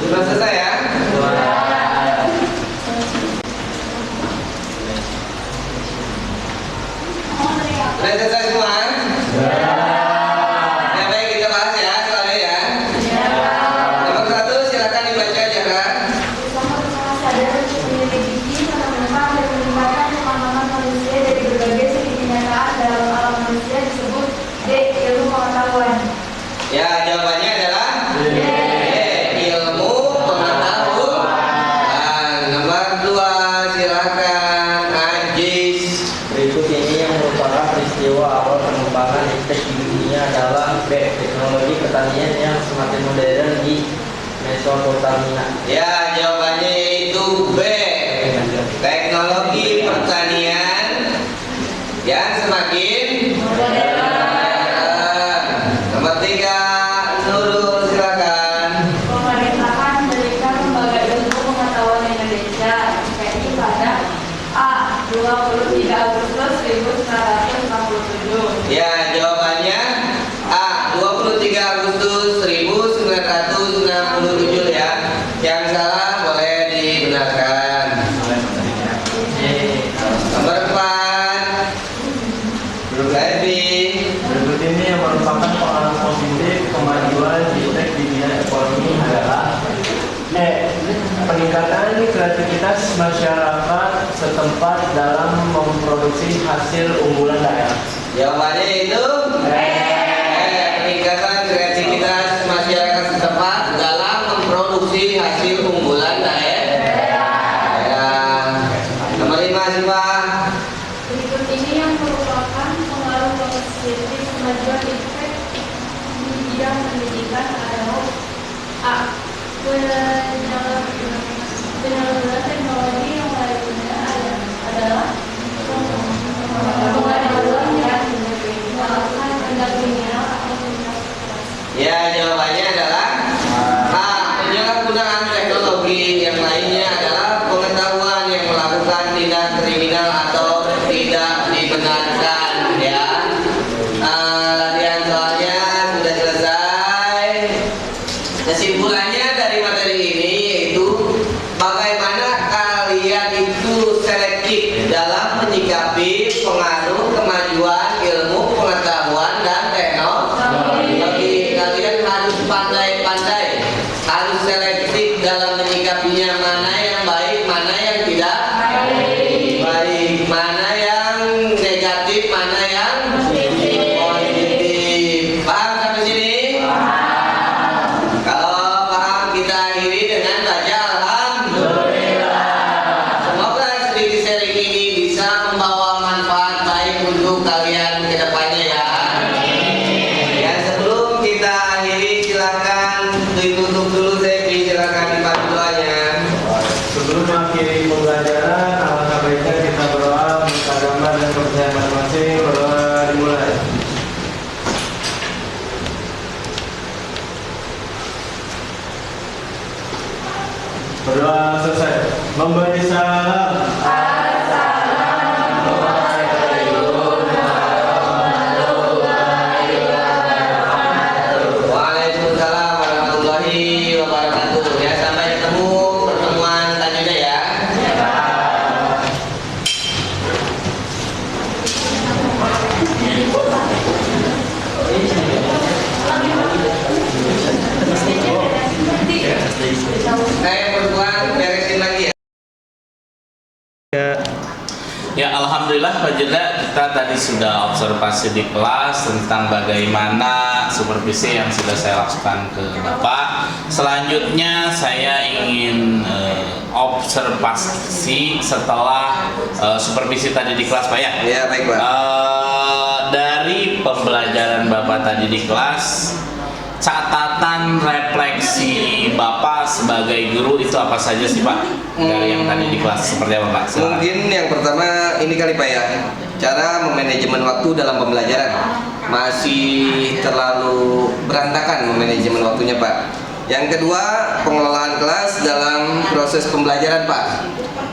Sudah selesai ya? Sudah selesai semua? Ya baik, kita bahas ya soalnya ya. Nomor 1 silakan dibaca aja kan. Bersama-sama sadar untuk menyelidiki serta menekan dan melibatkan pemahaman manusia dari berbagai segi kenyataan dalam alam manusia disebut D. Ilmu pengetahuan. Ya, jawabannya adalah D. Ilmu pengetahuan. Nomor 2 silakan Ajis. Berikut ini yang merupakan peristiwa awal pengembangan iptek di dunia adalah B. Teknologi pertanian yang semakin modern di Mesopotamia. Ya, jawabannya yaitu B. Teknologi pertanian yang semakin modern. Nomor 3, Nurul, silakan. Pemerintahan mendirikan lembaga ilmu pengetahuan Indonesia (PI) pada A. 23 Agustus 1967. Ya, jawabannya A. 23 Agustus 1967 ya. Yang salah boleh dibenarkan. Nomor 4, Levi. Berikut ini yang merupakan pengaruh positif kemajuan fintech di bidang ekonomi adalah E. Peningkatan kreativitas masyarakat setempat dalam memproduksi hasil unggulan daerah. Jawabannya itu peningkatan kreativitas masyarakat setempat dalam memproduksi hasil unggulan daerah. Ya. Nomor 5, Siva. Berikut ini yang merupakan pengaruh positif kemajuan fintech di bidang pendidikan adalah A. Penyalahgunaan teknologi yang lainnya adalah pengetahuan yang melakukan tindak kriminal atau tindak kekerasan. Ya, jawabannya adalah A. Penyalahgunaan teknologi yang lainnya adalah pengetahuan yang melakukan tindak kriminal atau tidak dibenarkan. Ya, latihan soalnya sudah selesai. Kesimpulannya dari materi ini yaitu bagaimana kalian itu selektif dalam menyikapi pengaruh kemajuan ilmu pengetahuan dan teknologi. Kalian harus pandai-pandai, harus selektif dalam menyikapinya, mana yang baik, mana yang tidak baik, mana yang negatif, mana yang positif. Paham sampai sini? Kalau paham, kita akhiri dengan baca alhamdulillah. Semoga sedikit sharing ini bisa membawa manfaat baik untuk kalian ke depannya ya. Dan sebelum kita akhiri, silakan ditutup dulu, Zepi, silakan dibantu doanya. Sebelum mengakhiri pembelajaran, alangkah baiknya kita berdoa minta agama dan kepercayaan masing-masing. Berdoa dimulai. Berdoa selesai. Memberi salam. Waalaikumsalam warahmatullahi wabarakatuh. Ya, sampai ketemu pertemuan selanjutnya ya. Saya perempuan beresin lagi ya. Ya, alhamdulillah Pak Jeda, kita tadi sudah observasi di kelas tentang bagaimana supervisi yang sudah saya lakukan ke Bapak. Selanjutnya saya ingin observasi setelah supervisi tadi di kelas, Pak ya. Ya, baik Pak. Dari pembelajaran Bapak tadi di kelas, catatan refleksi Bapak sebagai guru itu apa saja sih Pak? Dari yang tadi di kelas seperti apa Pak? Silakan. Mungkin yang pertama ini kali Pak ya, cara memanajemen waktu dalam pembelajaran masih terlalu berantakan memanajemen waktunya Pak. Yang kedua, pengelolaan kelas dalam proses pembelajaran Pak.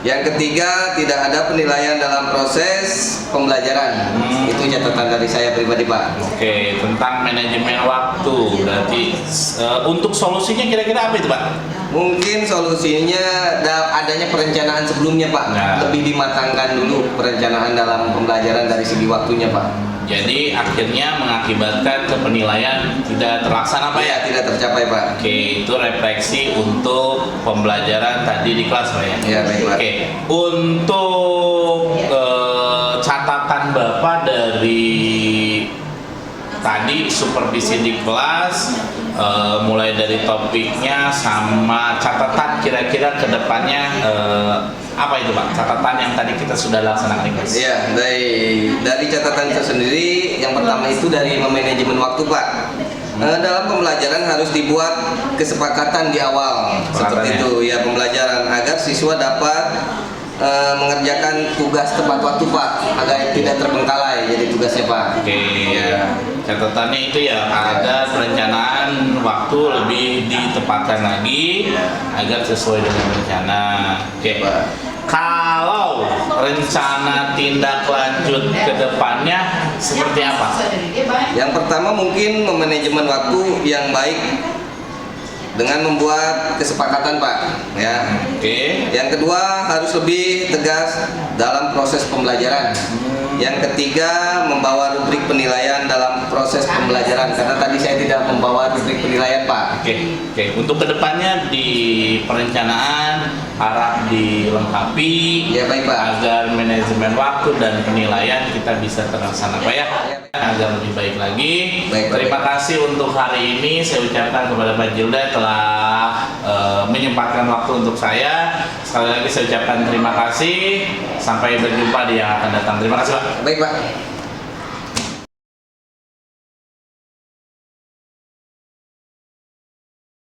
Yang ketiga, tidak ada penilaian dalam proses pembelajaran. Itu catatan dari saya pribadi Pak. Oke, tentang manajemen waktu, berarti untuk solusinya kira-kira apa itu Pak? Mungkin solusinya adanya perencanaan sebelumnya Pak. Nah. Lebih dimatangkan dulu perencanaan dalam pembelajaran dari segi waktunya Pak. Jadi akhirnya mengakibatkan ke penilaian tidak terlaksana Pak ya? Tidak tercapai Pak. Oke, itu refleksi untuk pembelajaran tadi di kelas Pak ya? Ya, baik Pak. Oke, untuk catatan Bapak dari tadi supervisi di kelas, mulai dari topiknya sama catatan kira-kira ke depannya apa itu Pak? Catatan yang tadi kita sudah laksanakan di kelas. Iya, dari catatan itu sendiri, yang pertama itu dari manajemen waktu Pak. Dalam pembelajaran harus dibuat kesepakatan di awal seperti itu ya pembelajaran agar siswa dapat mengerjakan tugas tepat waktu Pak agar tidak terbengkalai jadi tugasnya Pak. Oke, ya. Catatannya itu ya ada perencanaan waktu lebih ditepatkan lagi agar sesuai dengan rencana. Oke. Kalau rencana tindak lanjut ke depannya seperti apa? Yang pertama mungkin memanajemen waktu yang baik dengan membuat kesepakatan Pak ya. Oke. Yang kedua harus lebih tegas dalam proses pembelajaran. Yang ketiga membawa rubrik penilaian dalam proses pembelajaran karena tadi saya tidak membawa rubrik penilaian Pak. Oke. Untuk kedepannya di perencanaan harap dilengkapi Ya baik Pak. agar manajemen waktu dan penilaian kita bisa terlaksana Pak ya, agar lebih baik lagi. Baik, Pak. Terima kasih untuk hari ini saya ucapkan kepada Pak Jilda telah menyempatkan waktu untuk saya. Sekali lagi saya ucapkan terima kasih. Sampai berjumpa di yang akan datang. Terima kasih Pak. Baik Pak.